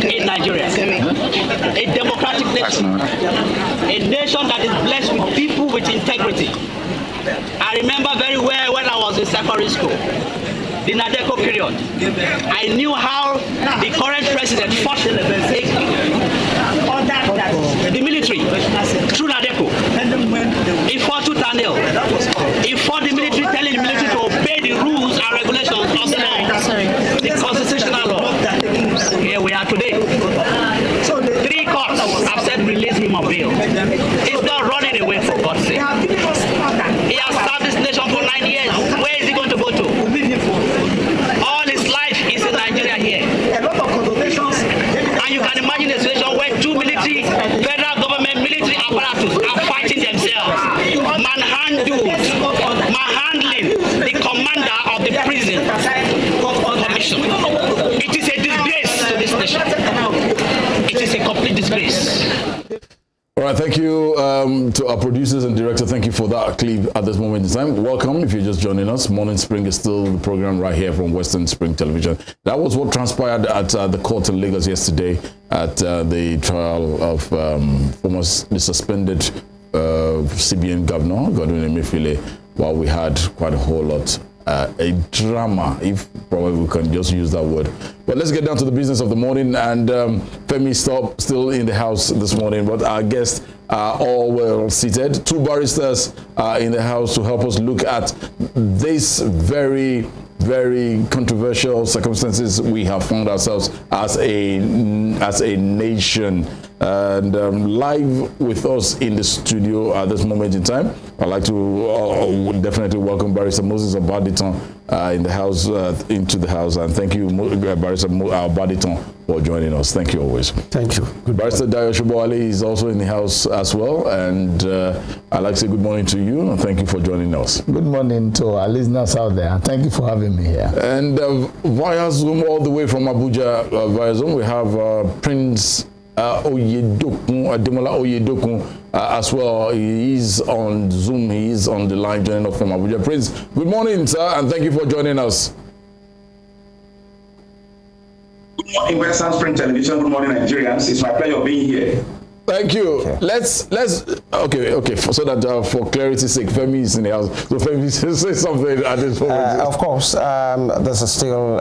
In Nigeria, a democratic nation, a nation that is blessed with people with integrity. I remember very well when I was in secondary school, the NADECO period. I knew how the current president fought the military through NADECO. He fought to Daniel. He fought the military, telling the military to obey the rules and regulations of the law, the constitutional law. Here we are today. 3 courts have said release him on bail. He's not running away, for God's sake. He has served this nation for 9 years. Where is he going to go to? All his life is in Nigeria here. And you can imagine a situation where 2 military, federal government military apparatus are fighting themselves, manhandling the commander of the prison commission. It is a disgrace to this nation. It is a complete disgrace. All right, thank you to our producers and director. Thank you for that clip at this moment in time. Welcome if you're just joining us. Morning Spring is still the program right here from Western Spring Television. That was what transpired at the court in Lagos yesterday at the trial of formerly suspended CBN Governor Godwin EMEFIELE, while we had quite a whole lot. A drama, if probably we can just use that word. But let's get down to the business of the morning. And Femi still in the house this morning, but our guests are all well seated. 2 barristers in the house to help us look at this very controversial circumstances we have found ourselves as a nation. And live with us in the studio at this moment in time, I'd like to definitely welcome Barrister Moses Obaditan in the house, into the house. And thank you, Barrister Obaditan, for joining us. Thank you always. Thank you. Barrister SOBOWALE is also in the house as well. And I'd like to say good morning to you and thank you for joining us. Good morning to our listeners out there. Thank you for having me here. And via Zoom, all the way from Abuja, via Zoom, we have Prince OYEDOKUN, ADEMOLA OYEDOKUN as well. He is on Zoom, he is on the line joining us from Abuja. Prince, good morning, sir, and thank you for joining us. Good morning, Western Spring Television. Good morning, Nigerians. It's my pleasure being here. Thank you. Okay. Let's okay. So that for clarity's sake, Femi is in the house. So Femi, say something at this moment. Of course, this is still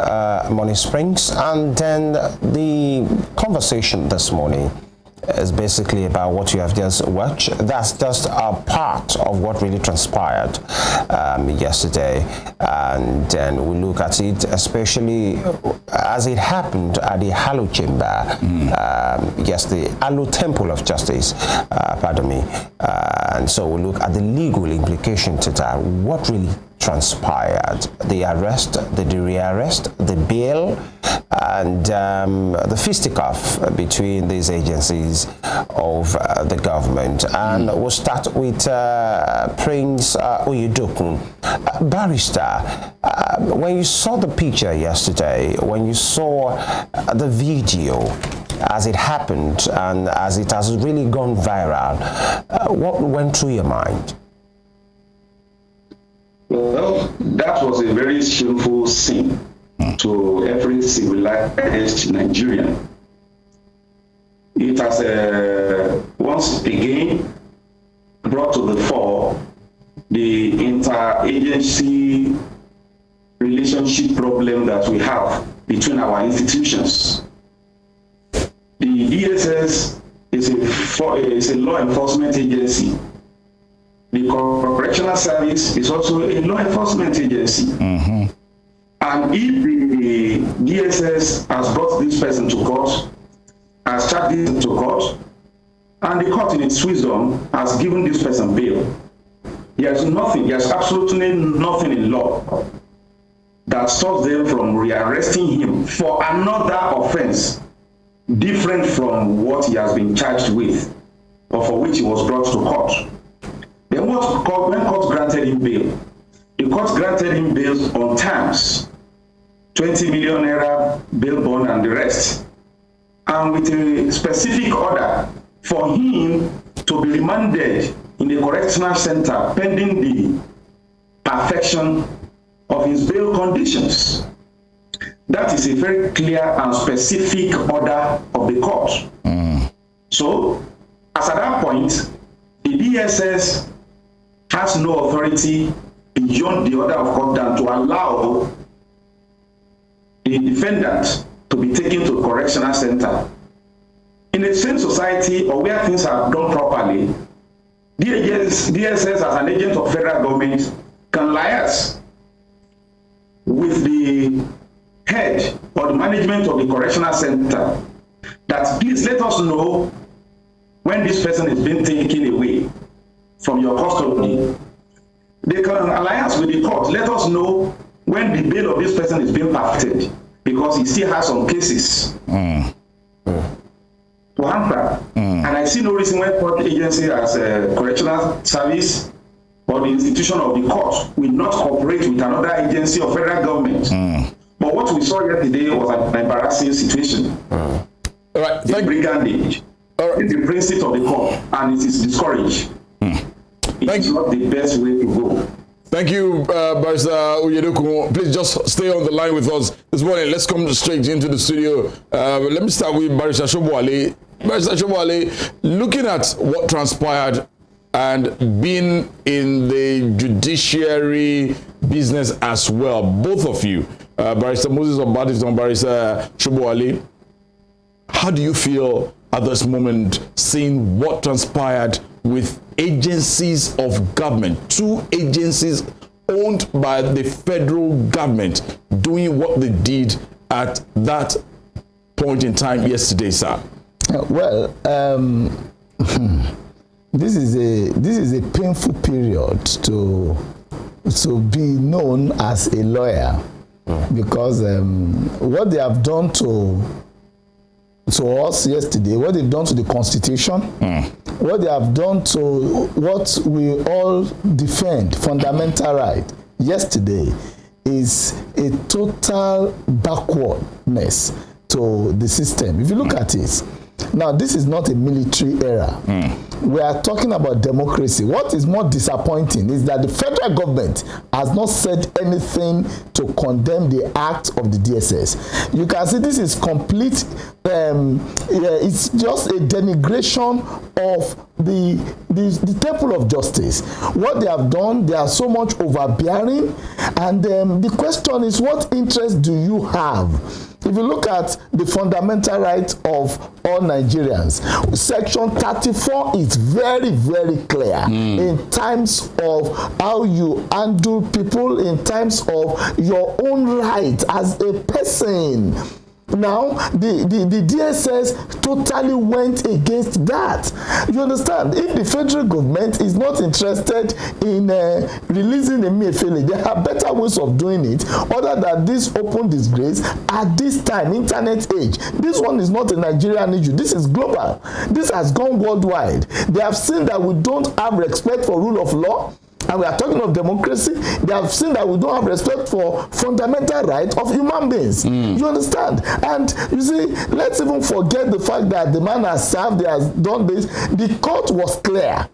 Morning Springs, and then the conversation this morning is basically about what you have just watched. That's just a part of what really transpired yesterday, and then we look at it, especially as it happened at the Halo Chamber, yes, the Halo Temple of Justice, pardon me, and so we look at the legal implication to that, what really transpired, the arrest, the rearrest, the bail, and the fisticuff between these agencies of the government. And we'll start with Prince OYEDOKUN. Barrister, when you saw the picture yesterday, when you saw the video as it happened and as it has really gone viral, what went through your mind? Well, that was a very shameful scene to every civilized Nigerian. It has once again brought to the fore the interagency relationship problem that we have between our institutions. The DSS is a law enforcement agency. The Correctional Service is also a law enforcement agency. And if the DSS has brought this person to court, has charged this to court, and the court in its wisdom has given this person bail, there's absolutely nothing in law that stops them from rearresting him for another offense different from what he has been charged with or for which he was brought to court. Then when court granted him bail, the court granted him bail on terms, 20 million naira bail bond and the rest, and with a specific order for him to be remanded in the correctional center pending the perfection of his bail conditions. That is a very clear and specific order of the court. So, as at that point, the DSS has no authority beyond the order of court than to allow the defendant to be taken to a correctional center. In a sane society or where things are done properly, DSS as an agent of federal government can liaise with the head or the management of the correctional center that please let us know when this person is being taken away from your custody. They can alliance with the court. Let us know when the bail of this person is being perfected, because he still has some cases to handle. And I see no reason why court agency as a correctional service or the institution of the court will not cooperate with another agency of federal government. But what we saw yesterday was an embarrassing situation. All right, the brigandage is the principle of the court, and it is discouraged. It's not the best way to go. Thank you, Barrister OYEDOKUN. Please just stay on the line with us this morning. Let's come straight into the studio. Let me start with Barrister SOBOWALE. Barrister SOBOWALE, looking at what transpired and being in the judiciary business as well, both of you, Barrister Moses Obaditan, Barrister SOBOWALE, how do you feel at this moment seeing what transpired with agencies of government, two agencies owned by the federal government doing what they did at that point in time yesterday, sir? Well, this is a painful period to be known as a lawyer, because what they have done to us yesterday, what they've done to the Constitution, what they have done to what we all defend, fundamental right, yesterday, is a total backwardness to the system. If you look at it, now this is not a military era. We are talking about democracy. What is more disappointing is that the federal government has not said anything to condemn the act of the DSS. You can see this is complete, it's just a denigration of the temple of justice. What they have done, they are so much overbearing, and the question is, what interest do you have? If you look at the fundamental rights of all Nigerians, Section 34 is very, very clear in terms of how you handle people, in terms of your own right as a person. Now, the DSS totally went against that. You understand? If the federal government is not interested in releasing EMEFIELE, there are better ways of doing it other than this open disgrace at this time, internet age. This one is not a Nigerian issue. This is global. This has gone worldwide. They have seen that we don't have respect for rule of law. And we are talking of democracy. They have seen that we don't have respect for fundamental rights of human beings. You understand? And you see, let's even forget the fact that the man has served, he has done this. The court was clear.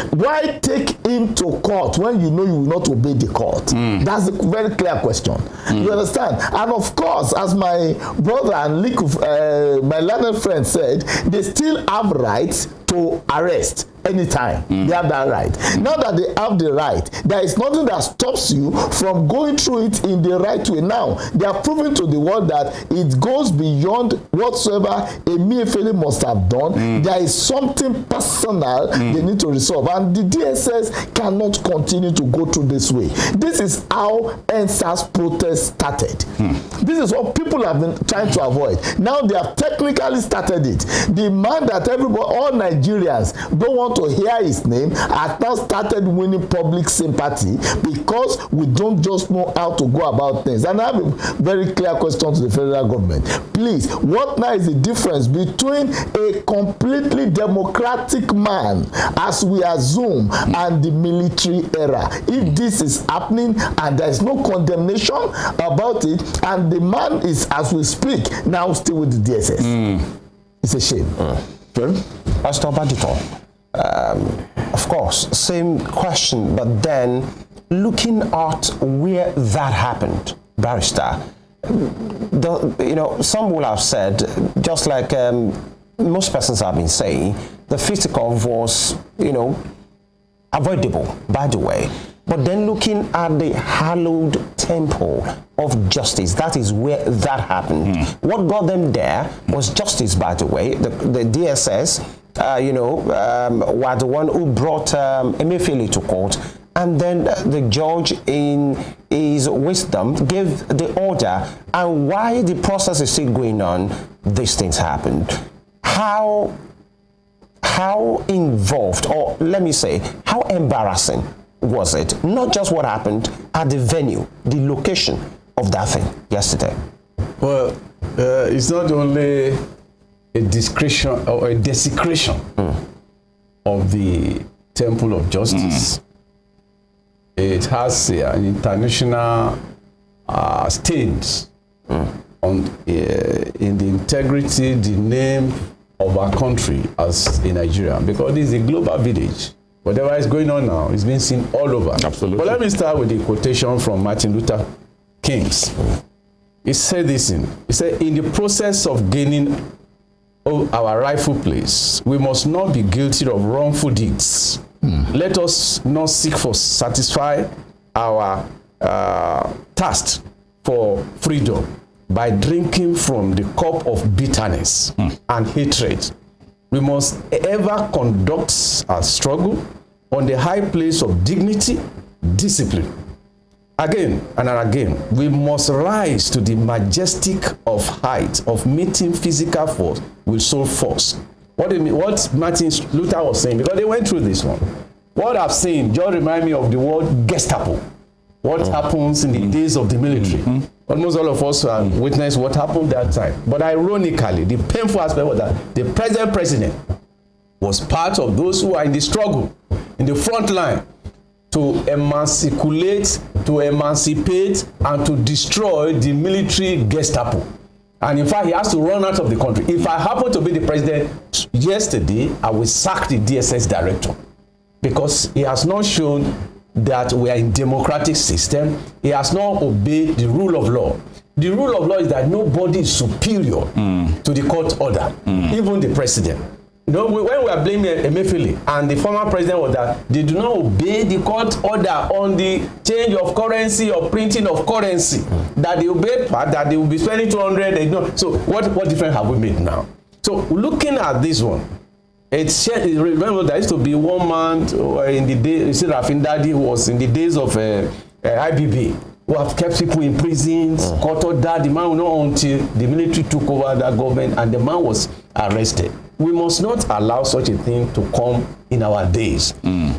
Why take him to court when you know you will not obey the court? That's a very clear question. You understand? And of course, as my brother and my learned friend said, they still have rights to arrest anytime. They have that right. Now that they have the right, there is nothing that stops you from going through it in the right way. Now, they are proving to the world that it goes beyond whatsoever EMEFIELE must have done. There is something personal they need to resolve. And the DSS cannot continue to go through this way. This is how NSAS protest started. This is what people have been trying to avoid. Now they have technically started it. The man that everybody, all Nigerians don't want to hear his name, has now started winning public sympathy because we don't just know how to go about things. And I have a very clear question to the federal government. Please, what now is the difference between a completely democratic man, as we assume, and the military era? If this is happening and there is no condemnation about it, and the man is, as we speak, now still with the DSS. It's a shame. Pastor Obaditan, of course, same question, but then looking at where that happened, Barrister, some will have said, just like most persons have been saying, the physical was, avoidable, by the way. But then looking at the hallowed temple of justice, that is where that happened. What got them there was justice, by the way. The DSS, were the one who brought EMEFIELE to court. And then the judge, in his wisdom, gave the order. And while the process is still going on, these things happened. How involved, or let me say, how embarrassing was it? Not just what happened at the venue, the location of that thing yesterday. Well, it's not only a discretion or a desecration of the Temple of Justice. It has an international stains on in the integrity, the name of our country as in Nigeria, because this is a global village. Whatever is going on now is being seen all over. Absolutely. But let me start with the quotation from Martin Luther King. He said this he said, in the process of gaining our rightful place, we must not be guilty of wrongful deeds. Let us not seek for satisfy our thirst for freedom by drinking from the cup of bitterness and hatred. We must ever conduct our struggle on the high place of dignity, discipline, again and again, we must rise to the majestic of height of meeting physical force with soul force. What do you mean? What Martin Luther was saying, because they went through this one. What I've seen just remind me of the word Gestapo. What happens in the days of the military. Almost all of us witnessed what happened that time. But ironically, the painful aspect was that the present president was part of those who are in the struggle, in the front line, to emancipate, and to destroy the military Gestapo. And in fact, he has to run out of the country. If I happen to be the president yesterday, I will sack the DSS director, because he has not shown that we are in democratic system. He has not obeyed the rule of law. The rule of law is that nobody is superior to the court order, even the president. You know, when we are blaming EMEFIELE and the former president was that they do not obey the court order on the change of currency or printing of currency, that they obey, that they will be spending 200. You know, so what difference have we made now? So looking at this one, remember there used to be one man in the day, you see Rafin Dadi, who was in the days of IBB, who have kept people in prisons, court order. The man will not until the military took over that government and the man was arrested. We must not allow such a thing to come in our days.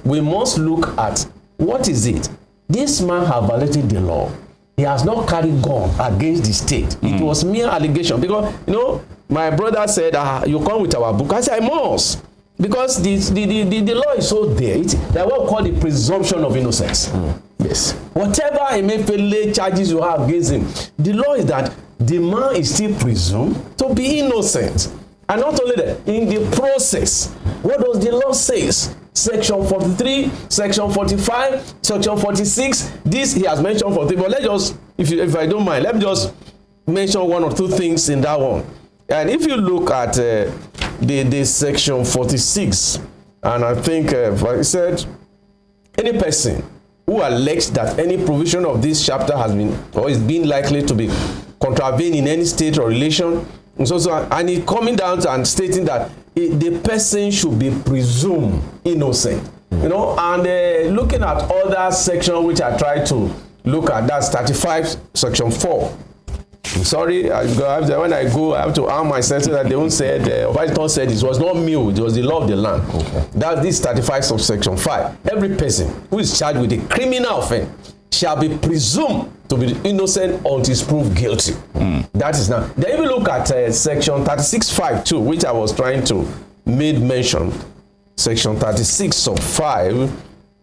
We must look at what is it. This man has violated the law. He has not carried gun against the state. It was mere allegation. Because, you know, my brother said, you come with our book. I said, I must. Because the law is so there. It's like what we call the presumption of innocence. Yes. Whatever EMEFIELE charges you have against him, the law is that the man is still presumed to be innocent. And not only that, in the process, what does the law say? Section 43, Section 45, Section 46. This he has mentioned 43. But let's just, if I don't mind, let me just mention one or two things in that one. And if you look at the Section 46, and I think I said, any person who alleges that any provision of this chapter has been or is being likely to be contravened in any state or relation, and he's coming down and stating that the person should be presumed innocent. You know, and looking at other sections which I try to look at, that's 35, Section 4. I'm sorry, when I go, I have to arm myself so that they won't say, OBADITAN said it was not me, it was the law of the land. That's this 35 subsection 5. Every person who is charged with a criminal offense shall be presumed to be innocent until is proved guilty. That is now. Then if you look at section 36.5.2, which I was trying to make mention, section 36 of 5,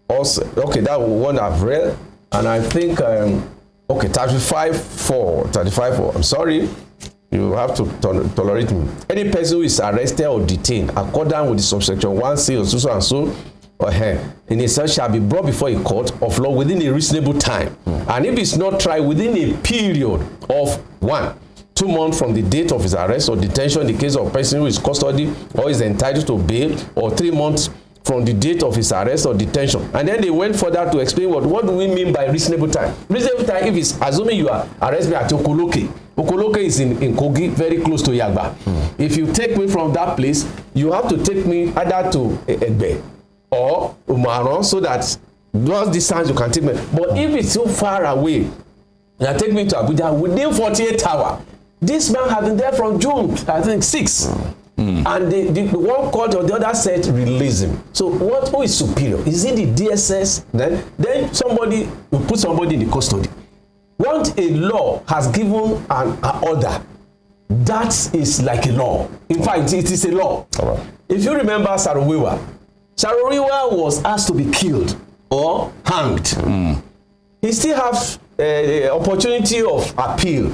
also, okay, that one I've read, and I think, okay, 35.4, I'm sorry, you have to tolerate me. Any person who is arrested or detained according with the subsection 1C or so and so, in itself shall be brought before a court of law within a reasonable time. And if it's not tried within a period of 2 months from the date of his arrest or detention in the case of a person who is custody or is entitled to bail, or 3 months from the date of his arrest or detention. And then they went further to explain what do we mean by reasonable time. Reasonable time, if it's assuming you are arrested at Okoloke. Okoloke is in Kogi, very close to Yagba. If you take me from that place, you have to take me either to Egbe or Umaron, so that those distance you can take me. But if it's so far away, you take me to Abuja within 48 hours. This man has been there from June, I think 6. And the one court or the other said release him. So who is superior? Is it the DSS? Then somebody will put somebody in the custody. Once a law has given an order, that is like a law. In fact, it is a law. If you remember Sarowiwa was asked to be killed or hanged. He still has the opportunity of appeal.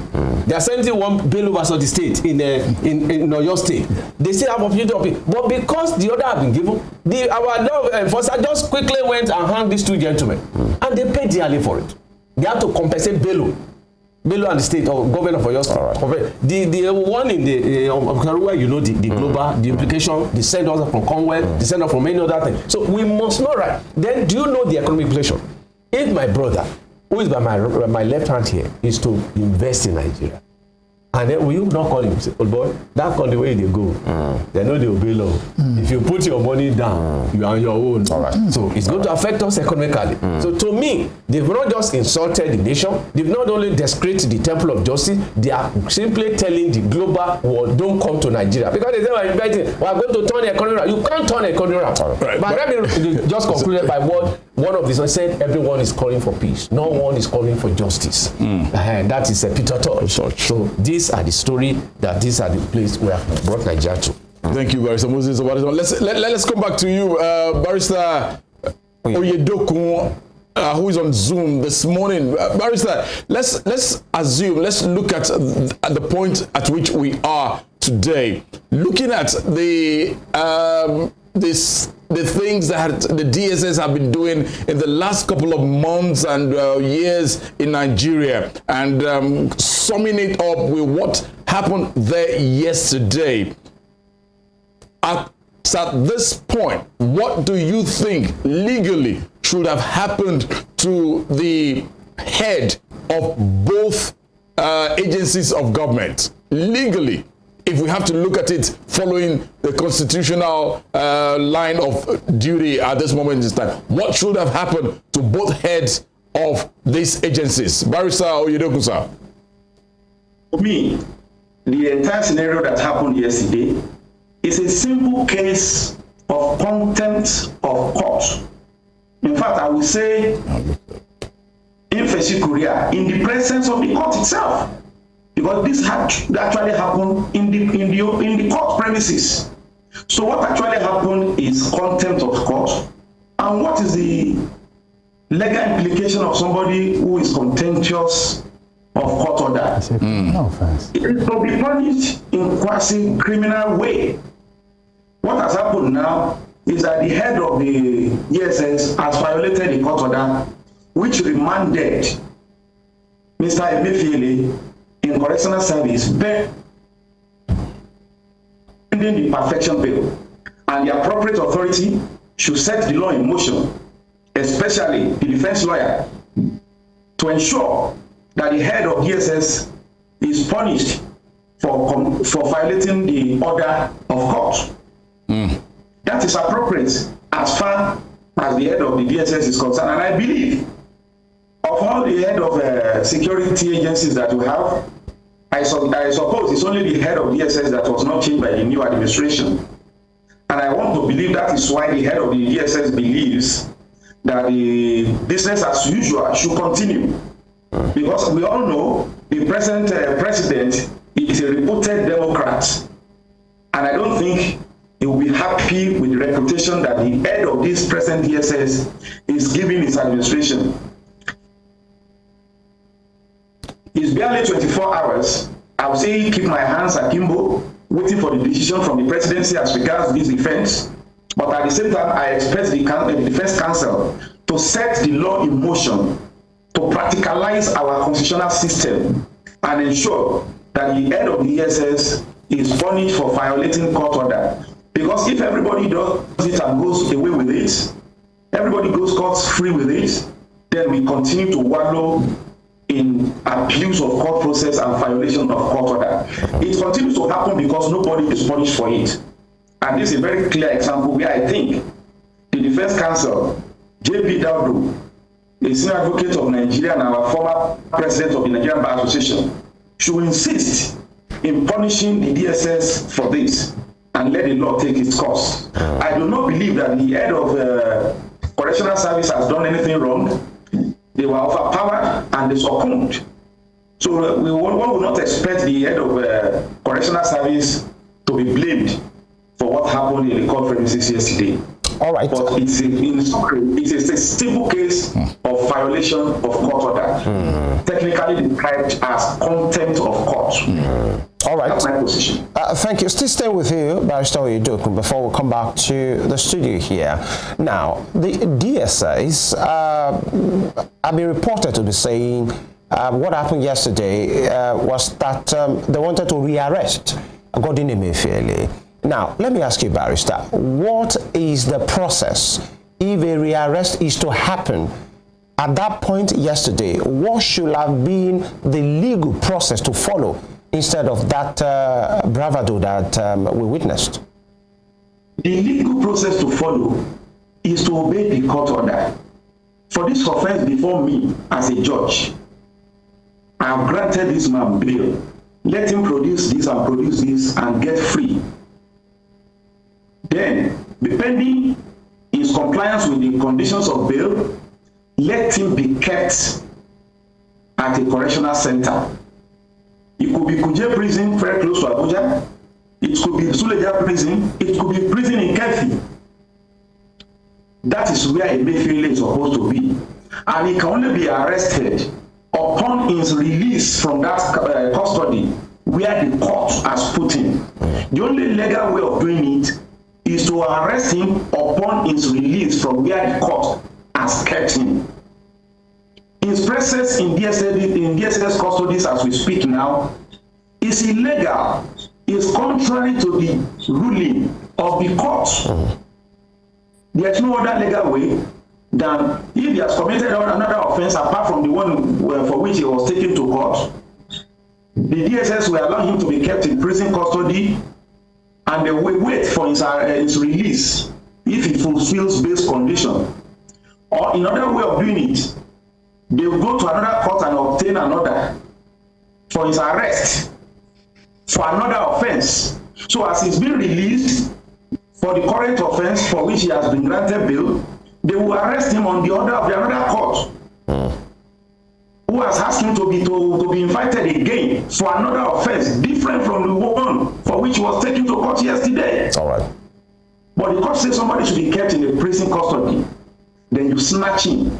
They are sending one bail versus the state in Oyo State. They still have opportunity of appeal. But because the order have been given, our law enforcer just quickly went and hung these 2 gentlemen. And they paid dearly for it. They have to compensate Bello and the state or government of Oyo State. The one in the Karuwa, you know, the global, the implication, the send us from Commonwealth, the send us from any other thing. So we must know, right? Then do you know the economic implication? If my brother, who is by my left hand here, is to invest in Nigeria, And then will you not call him? Say, oh boy, that call the way they go. They know they obey law. If you put your money down, you are on your own. All right. So it's going to affect us economically. So to me, they've not just insulted the nation. They've not only desecrated the temple of justice. They are simply telling the global world, don't come to Nigeria. Because they say we're inviting, we are going to turn the economy around. You can't turn the economy around. Right. But let me just conclude by what one of these said, everyone is calling for peace. No one is calling for justice. And that is a Peter Todd. So these are the story that these are the place we have brought Nigeria to. Thank you, Barrister Moses. Let's come back to you, Barrister OYEDOKUN, who is on Zoom this morning. Barrister, let's assume, let's look at the point at which we are today. Looking at the things that the DSS have been doing in the last couple of months and years in Nigeria, and summing it up with what happened there yesterday. At this point, what do you think legally should have happened to the head of both agencies of government? Legally, if we have to look at it following the constitutional line of duty at this moment in time, what should have happened to both heads of these agencies? Barrister OYEDOKUN, sir. For me, the entire scenario that happened yesterday is a simple case of contempt of court. In fact, I would say FIASCO in the presence of the court itself, because this actually happened in the court premises. So what actually happened is contempt of court. And what is the legal implication of somebody who is contemptuous of court order? No offense. It is to be punished in quasi-criminal way. What has happened now is that the head of the DSS has violated the court order, which remanded Mr. EMEFIELE in correctional service pending the perfection bill. And the appropriate authority should set the law in motion, especially the defense lawyer, to ensure that the head of DSS is punished for violating the order of court. That is appropriate as far as the head of the DSS is concerned. And I believe of all the head of security agencies that we have, I suppose it's only the head of DSS that was not changed by the new administration. And I want to believe that is why the head of the DSS believes that the business as usual should continue. Because we all know the present president is a reputed Democrat. And I don't think he will be happy with the reputation that the head of this present DSS is giving his administration. It's barely 24 hours. I would say keep my hands akimbo, waiting for the decision from the presidency as regards this defense. But at the same time, I expect the defense counsel to set the law in motion to practicalize our constitutional system and ensure that the head of the DSS is punished for violating court order. Because if everybody does it and goes away with it, everybody goes scot-free with it, then we continue to wallow in abuse of court process and violation of court order. It continues to happen because nobody is punished for it. And this is a very clear example where I think the defense counsel, IDOWU, a senior advocate of Nigeria and our former president of the Nigerian Bar Association, should insist in punishing the DSS for this and let the law take its course. I do not believe that the head of correctional service has done anything wrong. They were overpowered and they succumbed. So one will not expect the head of correctional service to be blamed for what happened in the court premises yesterday. All right. But it's a simple case of violation of court order, technically described as contempt of court. All right. That's my position. Thank you. Still stay with you, Barrister OYEDOKUN, before we come back to the studio here. Now, the DSS have been reported to be saying what happened yesterday was that they wanted to rearrest Godwin EMEFIELE. Now, let me ask you, Barrister, what is the process if a rearrest is to happen? At that point yesterday, what should have been the legal process to follow instead of that bravado that we witnessed? The legal process to follow is to obey the court order. For this offense before me as a judge, I have granted this man bail. Let him produce this and get free. Then, depending his compliance with the conditions of bail, let him be kept at a correctional center. It could be Kuje prison very close to Abuja. It could be Suleja prison. It could be prison in Kefi. That is where EMEFIELE is supposed to be. And he can only be arrested upon his release from that custody where the court has put him. The only legal way of doing it is to arrest him upon his release from where the court has kept him. His presence in DSS custodies as we speak now is illegal, is contrary to the ruling of the court. There is no other legal way than if he has committed another offense apart from the one for which he was taken to court. The DSS will allow him to be kept in prison custody and they will wait for his release if he fulfills bail condition. Or in another way of doing it, they will go to another court and obtain an order for his arrest for another offense. So as he's been released for the current offense for which he has been granted bail, they will arrest him on the order of another court who has asked him to be invited again for another offense different from the one for which he was taken to court yesterday. All right. But the court says somebody should be kept in a prison custody. Then you snatch him.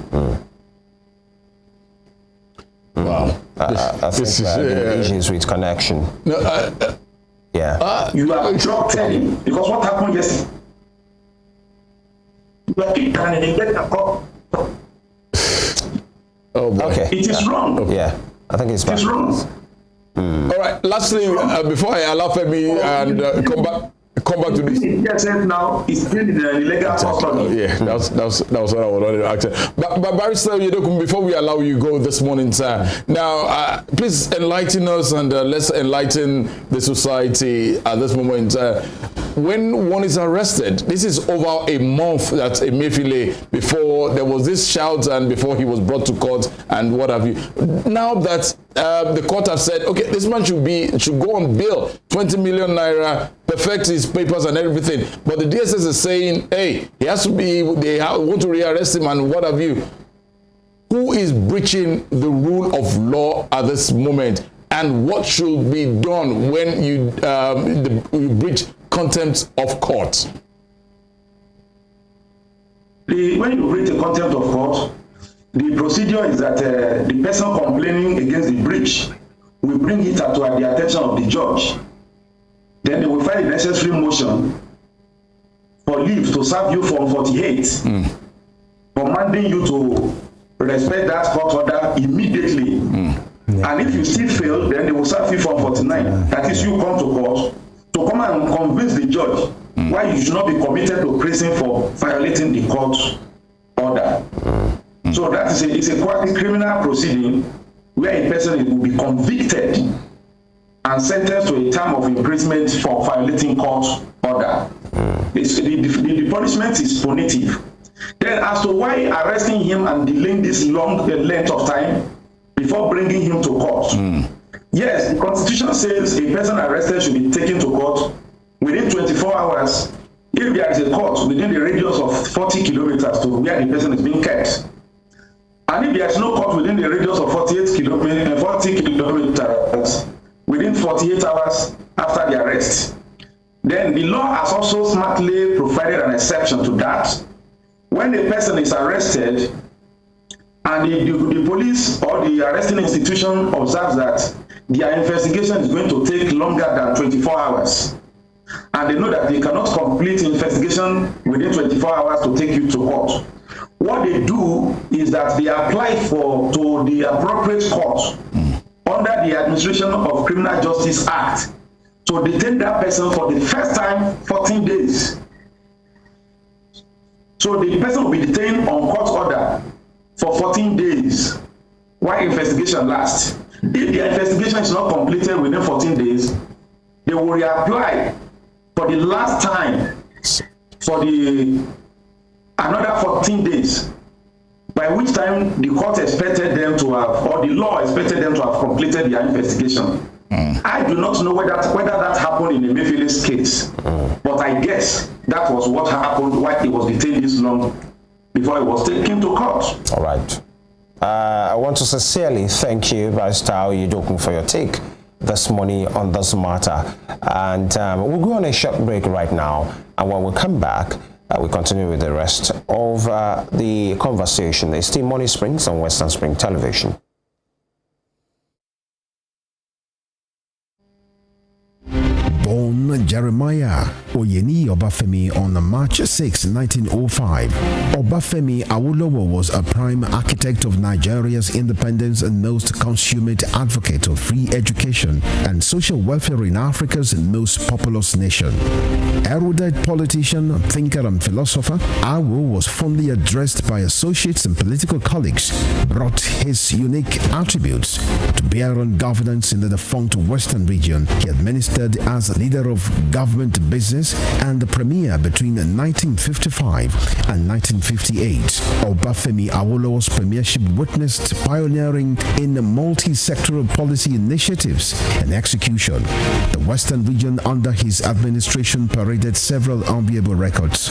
Wow. I think issues with connection. No, yeah. You are dropped telling because what happened yesterday? You are kicked and they get a call. Oh boy. Okay. It is wrong. Okay. Yeah. I think it's wrong. All right. Lastly, before I allow Femi and come back to this. DSS now is still in the illegal custody. Yeah, that was what I wanted to ask. But Barrister OYEDOKUN, before we allow you go this morning, sir, now please enlighten us and let's enlighten the society at this moment. When one is arrested, this is over a month that EMEFIELE, before there was this shout and before he was brought to court and what have you. Now that the court have said, okay, this man should go on bail, 20 million naira, perfect his papers and everything. But the DSS is saying, hey, he has to be, they want to rearrest him and what have you. Who is breaching the rule of law at this moment? And what should be done when you breach contempt of court? When you breach a contempt of court, the procedure is that the person complaining against the breach will bring it to the attention of the judge. Then they will file a necessary motion for leave to serve you Form 48, commanding you to respect that court order immediately. And if you still fail, then they will serve you Form 49. That is, you come to court to come and convince the judge why you should not be committed to prison for violating the court order. So that is a criminal proceeding where a person will be convicted and sentenced to a term of imprisonment for violating court order. The punishment is punitive. Then as to why arresting him and delaying this long length of time before bringing him to court. Yes, the Constitution says a person arrested should be taken to court within 24 hours if there is a court within the radius of 40 kilometers to where the person is being kept. And if there is no court within the radius of 40 kilometers within 48 hours after the arrest, then the law has also smartly provided an exception to that. When a person is arrested and the police or the arresting institution observes that their investigation is going to take longer than 24 hours, and they know that they cannot complete investigation within 24 hours to take you to court, what they do is that they apply to the appropriate court under the Administration of Criminal Justice Act to detain that person for the first time 14 days. So the person will be detained on court order for 14 days while investigation lasts. If the investigation is not completed within 14 days, they will reapply for the last time for another 14 days, by which time the court expected them to have, or the law expected them to have completed their investigation. I do not know whether that happened in EMEFIELE's case, but I guess that was what happened while he was detained this long before he was taken to court. All right. I want to sincerely thank you, Barrister OYEDOKUN, for your take this morning on this matter. And we'll go on a short break right now. And when we come back, we continue with the rest of the conversation. It's still Morning Springs on Western Spring Television. Born Jeremiah Oyeni Obafemi on March 6, 1905, Obafemi Awolowo was a prime architect of Nigeria's independence and most consummate advocate of free education and social welfare in Africa's most populous nation. Erudite politician, thinker and philosopher, Awo was fondly addressed by associates and political colleagues, brought his unique attributes to bear on governance in the defunct Western region. He administered as leader of government business and the premier between 1955 and 1958. Obafemi Awolowo's premiership witnessed pioneering in multi-sectoral policy initiatives and execution. The Western region under his administration paraded several enviable records.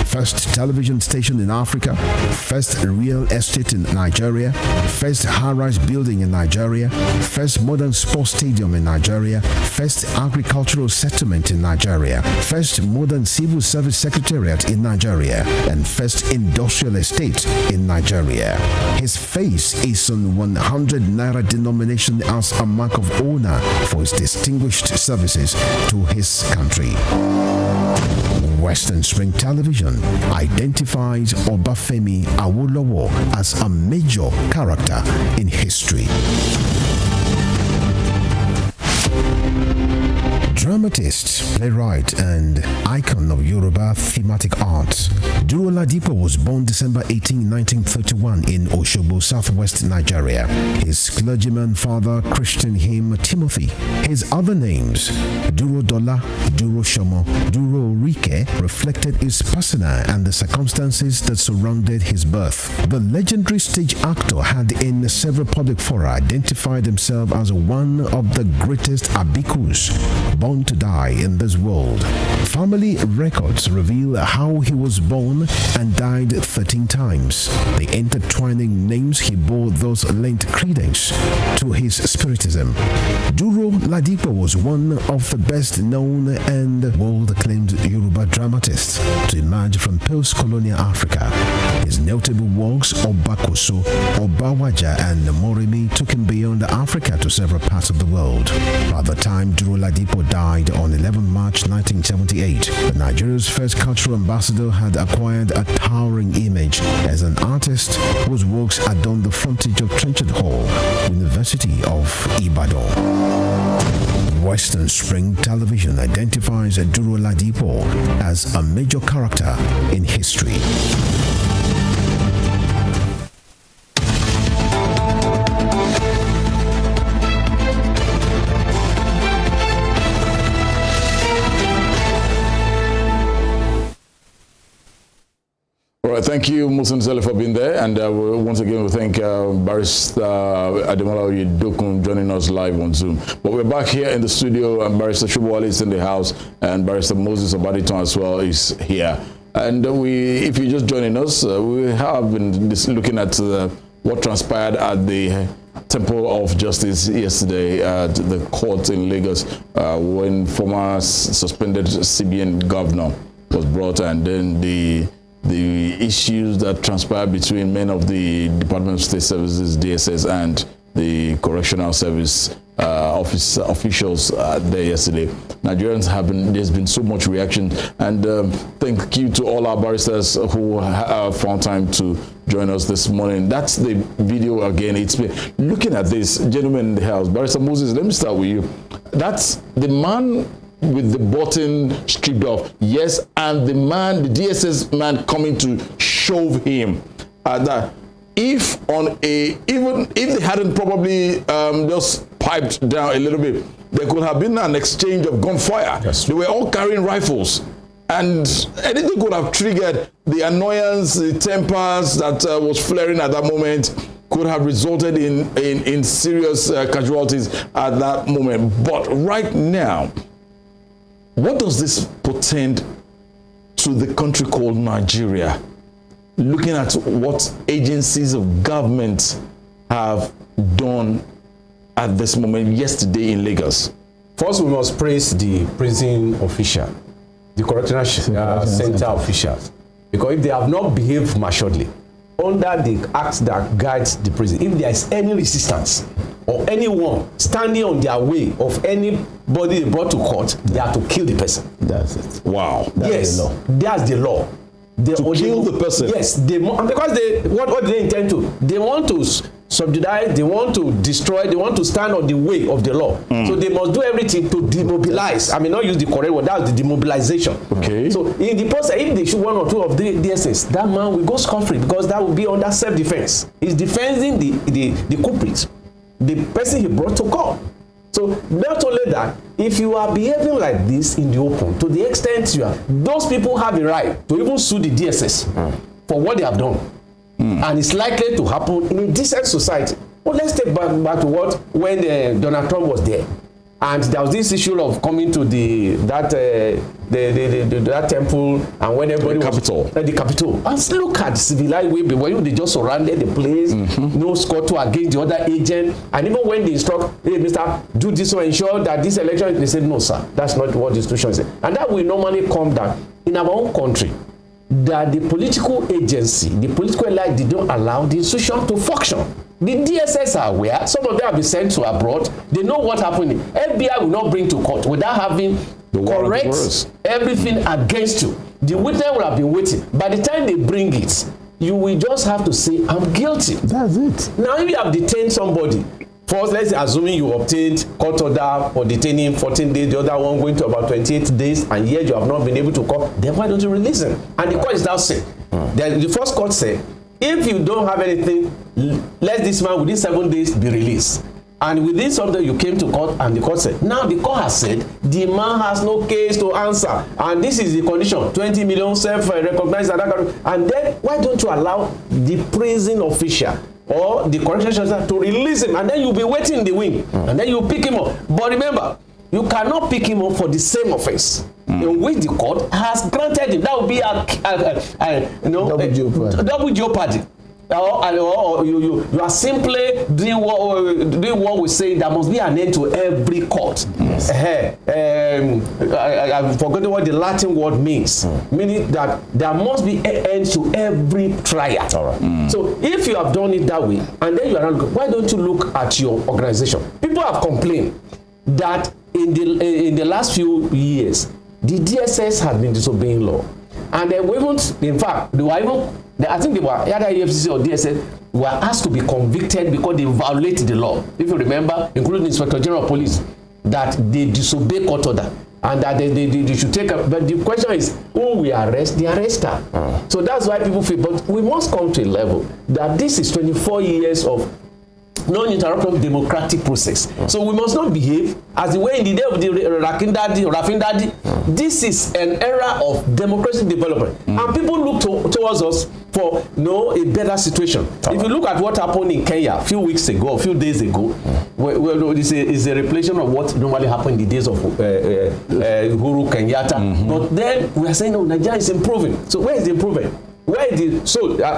First television station in Africa, first real estate in Nigeria, first high-rise building in Nigeria, first modern sports stadium in Nigeria, first agricultural settlement in Nigeria, first modern civil service secretariat in Nigeria, and first industrial estate in Nigeria. His face is on 100 naira denomination as a mark of honor for his distinguished services to his country. Western Spring Television identifies Obafemi Awolowo as a major character in history. Dramatist, playwright, and icon of Yoruba thematic arts, Duro Ladipo was born December 18, 1931 in Osogbo, southwest Nigeria. His clergyman father christened him Timothy. His other names, Duro Dola, Duro Shomo, Duro Rike, reflected his persona and the circumstances that surrounded his birth. The legendary stage actor had in several public fora identified himself as one of the greatest abikus born to die in this world. Family records reveal how he was born and died 13 times. The intertwining names he bore thus lent credence to his spiritism. Duro Ladipo was one of the best known and world-acclaimed Yoruba dramatists to emerge from post-colonial Africa. His notable works, Obakoso, Obawaja, and Morimi, took him beyond Africa to several parts of the world. By the time Duro Ladipo died on 11 March 1978, Nigeria's first cultural ambassador had acquired a towering image as an artist whose works adorned the frontage of Trenchard Hall, University of Ibadan. Western Spring Television identifies Duro Ladipo as a major character in history. All right, thank you, Musa Nsele, for being there. And once again, we thank Barrister ADEMOLA OYEDOKUN joining us live on Zoom. But we're back here in the studio, and Barrister SOBOWALE is in the house, and Barrister Moses OBADITAN as well is here. And if you're just joining us, we have been looking at what transpired at the Temple of Justice yesterday at the court in Lagos when former suspended CBN governor was brought, and then the issues that transpired between men of the Department of State Services, DSS, and the Correctional Service officials there yesterday. Nigerians there's been so much reaction, and thank you to all our barristers who found time to join us this morning. That's the video again. It's been looking at this gentleman in the house. Barrister Moses, let me start with you. That's the man with the button stripped off, yes, and the DSS man coming to shove him. if even if they hadn't probably just piped down a little bit, there could have been an exchange of gunfire. They were all carrying rifles, and anything could have triggered the annoyance, the tempers that was flaring at that moment, could have resulted in serious casualties at that moment. But right now, what does this portend to the country called Nigeria? Looking at what agencies of government have done at this moment yesterday in Lagos. First, we must praise the prison official, the correctional center officials, because if they have not behaved maturely under the act that guides the prison, if there is any resistance or anyone standing on their way of anybody they brought to court, they have to kill the person. That's it. Wow. Yes, the law. That's the law. To kill the person. Yes, because what they intend to, they want to subjudice, they want to destroy, they want to stand on the way of the law. So they must do everything to demobilize. I mean, not use the correct word, that's the demobilization. Okay. So in the process, if they shoot one or two of the DSS, that man will go scot-free because that will be under self-defense. He's defending the culprit, the person he brought to court. So not only that, if you are behaving like this in the open, to the extent you are, those people have a right to even sue the DSS for what they have done. And it's likely to happen in a decent society. Well, let's take back to when Donald Trump was there. And there was this issue of coming to that temple, and when everybody the Capitol. And look at the civilized way, when they just surrounded the place, no score to against the other agent, and even when they instruct, hey, Mr. do this to ensure that this election, they said, no, sir, that's not what the institution said. And that will normally come down in our own country, that the political agency, the political elite, they don't allow the institution to function. The DSS are aware. Some of them have been sent to abroad. They know what happened. FBI will not bring to court without having correct everything against you. The witness will have been waiting. By the time they bring it, you will just have to say, I'm guilty. That's it. Now, if you have detained somebody, first, let's say, assuming you obtained court order for detaining 14 days, the other one going to about 28 days, and yet you have not been able to court, then why don't you release him? And the court is now saying, the first court said, if you don't have anything, let this man within 7 days be released. And within something, you came to court, and the court said, now the court has said, the man has no case to answer. And this is the condition, 20 million self-recognized. And then, why don't you allow the prison official or the correctional officer to release him? And then you'll be waiting in the wing. And then you pick him up. But remember, you cannot pick him up for the same offense in which the court has granted him. That would be double jeopardy. Or you are simply doing what we say. There must be an end to every court. Yes. I've forgotten what the Latin word means. Meaning that there must be an end to every trial. So if you have done it that way, and then you are not, why don't you look at your organization? People have complained that in the last few years, the DSS has been disobeying law. And they weren't, in fact, they were even, I think they were, either EFCC or DSS, were asked to be convicted because they violated the law. If you remember, including the Inspector General of Police, that they disobey court order and that they should take up. But the question is, who we arrest? The arrester. So that's why people feel, but we must come to a level that this is 24 years of non-interrupted democratic process. So we must not behave as the way in the day of the Rafindadi. This is an era of democratic development, and people look towards us for a better situation. If you look at what happened in Kenya a few weeks ago, a few days ago, it's a repetition of what normally happened in the days of Uhuru Kenyatta. But then we are saying, no, Nigeria is improving. So where is the improvement? Where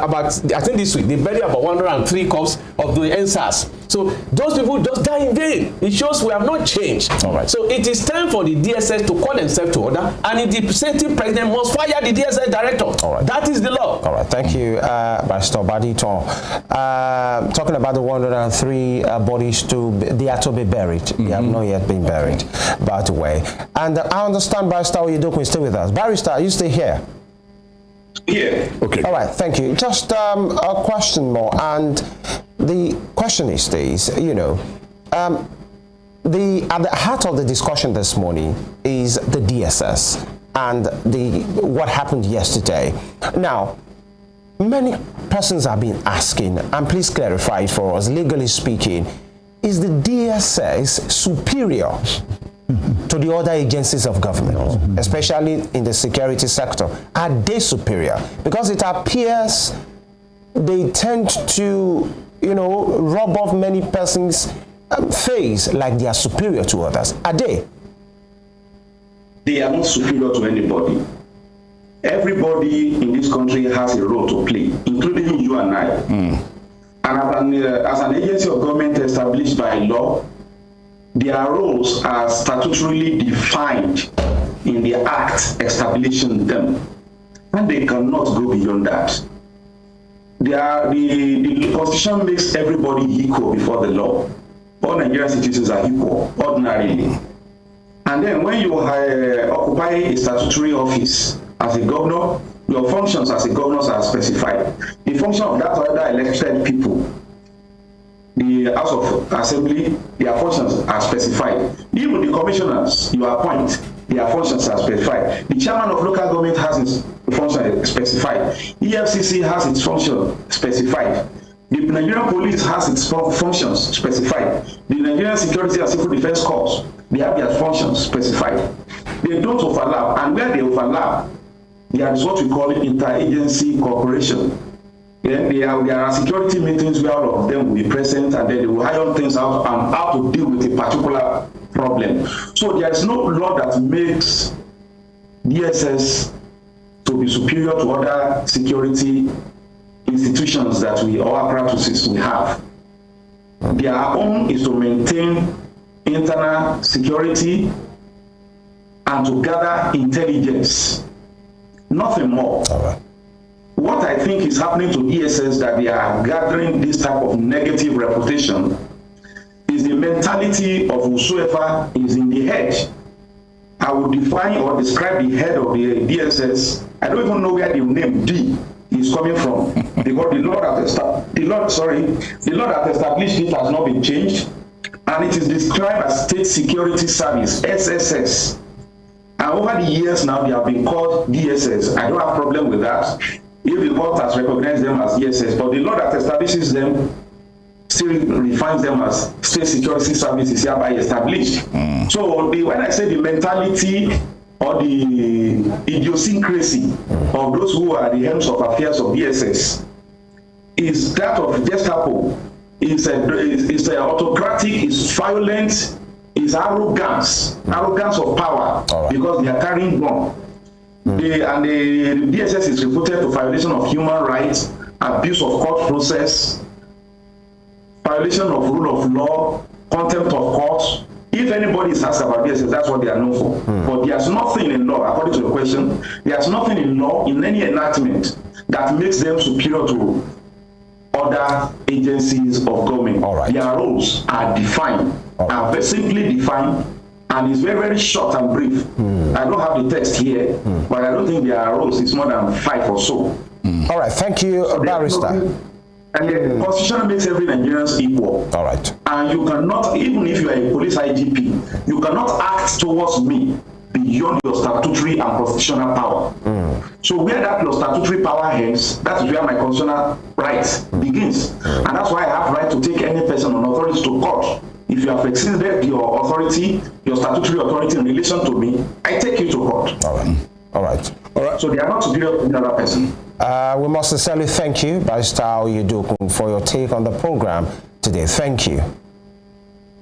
about, I think this week, they buried about 103 corpses of the NSAS. So those people just die in vain. It shows we have not changed. So it is time for the DSS to call themselves to order, and the sitting president must fire the DSS director. That is the law. All right, thank you, Pastor OBADITAN. Talking about the 103 bodies, they are to be buried. They have not yet been buried, by the way. And I understand Barrister OYEDOKUN is still with us. Barrister, are you still here? Yeah. Okay. All right. Thank you. Just a question more, and the question is this: at the heart of the discussion this morning is the DSS and what happened yesterday. Now, many persons have been asking, and please clarify it for us, legally speaking, is the DSS superior to the other agencies of government, especially in the security sector? Are they superior? Because it appears they tend to, you know, rub off many persons' face like they are superior to others. Are they? They are not superior to anybody. Everybody in this country has a role to play, including you and I. And as an agency of government established by law, their roles are statutorily defined in the act establishing them, and they cannot go beyond that. The Constitution makes everybody equal before the law. All Nigerian citizens are equal, ordinarily. And then when you occupy a statutory office as a governor, your functions as a governor are specified. The function of that other elected people, the House of Assembly, their functions are specified. Even the commissioners you appoint, their functions are specified. The chairman of local government has his function specified. EFCC has its function specified. The Nigerian police has its functions specified. The Nigerian Security and Civil Defense Corps, they have their functions specified. They don't overlap, and where they overlap, there is what we call interagency cooperation. Yeah, there are security meetings where all of them will be present, and then they will iron things out and how to deal with a particular problem. So there is no law that makes DSS to be superior to other security institutions that we, or apparatuses we have. Their own is to maintain internal security and to gather intelligence. Nothing more. All right. What I think is happening to DSS, that they are gathering this type of negative reputation, is the mentality of whosoever is in the head. I will define or describe the head of the DSS. I don't even know where the name D is coming from, because the law that established it has not been changed, and it is described as State Security Service, SSS. And over the years now, they have been called DSS. I don't have a problem with that if the court has recognized them as DSS, but the law that establishes them still refines them as State Security Service is hereby established. So when I say the mentality or the idiosyncrasy of those who are the helms of affairs of DSS is that of Gestapo. It's autocratic, it's violent, it's arrogance of power, right, because they are carrying bomb. And the DSS is reported to violation of human rights, abuse of court process, violation of rule of law, contempt of court. If anybody is asked about DSS, that's what they are known for. But there's nothing in law, according to the question, there's nothing in law, in any enactment, that makes them superior to other agencies of government. All right. Their roles are defined, are very simply defined, and it's very, very short and brief. I don't have the text here, but I don't think their roles is more than 5 or so. All right, thank you, Barrister. And the Constitution makes every Nigerian equal. All right. And you cannot, even if you are a police IGP, you cannot act towards me beyond your statutory and constitutional power. So where that your statutory power ends, that is where my constitutional right begins. And that's why I have right to take any person on authority to court. If you have exceeded your authority, your statutory authority in relation to me, I take you to court. All right. All right. All right. So they are not superior to another person. We must sincerely thank you, Barrister OYEDOKUN, for your take on the program today. Thank you.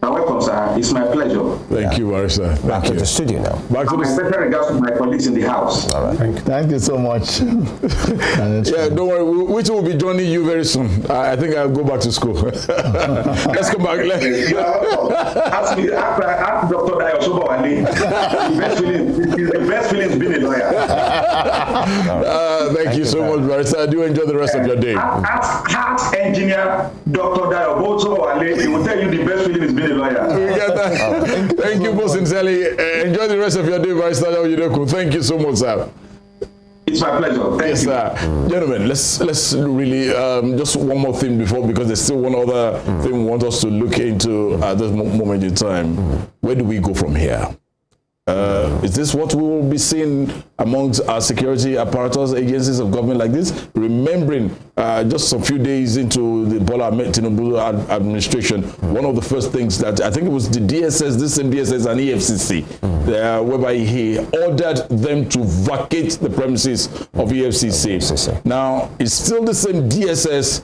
You're welcome, sir. It's my pleasure. Thank you, Barrister. Back to the studio now. Back to my special regards to my colleagues in the house. All right. Thank you so much. Yeah, don't worry. We will be joining you very soon. I think I'll go back to school. Let's come back. Ask Dr. SOBOWALE. The best feeling is being a lawyer. Thank you so much, Barrister. Do enjoy the rest of your day. Ask engineer Dr. SOBOWALE. He will tell you the best feeling is being a lawyer. We get that. Thank you most sincerely. Enjoy the rest of your day, Barrister OYEDOKUN. Thank you so much, sir. It's my pleasure. Thank you. Sir. Gentlemen, let's really just one more thing before, because there's still one other thing we want us to look into at this moment in time. Where do we go from here? Is this what we will be seeing amongst our security apparatus agencies of government like this? Remembering just a few days into the Bola Ahmed Tinubu administration, one of the first things that I think it was the DSS, this same DSS and EFCC, whereby he ordered them to vacate the premises of EFCC. Now, it's still the same DSS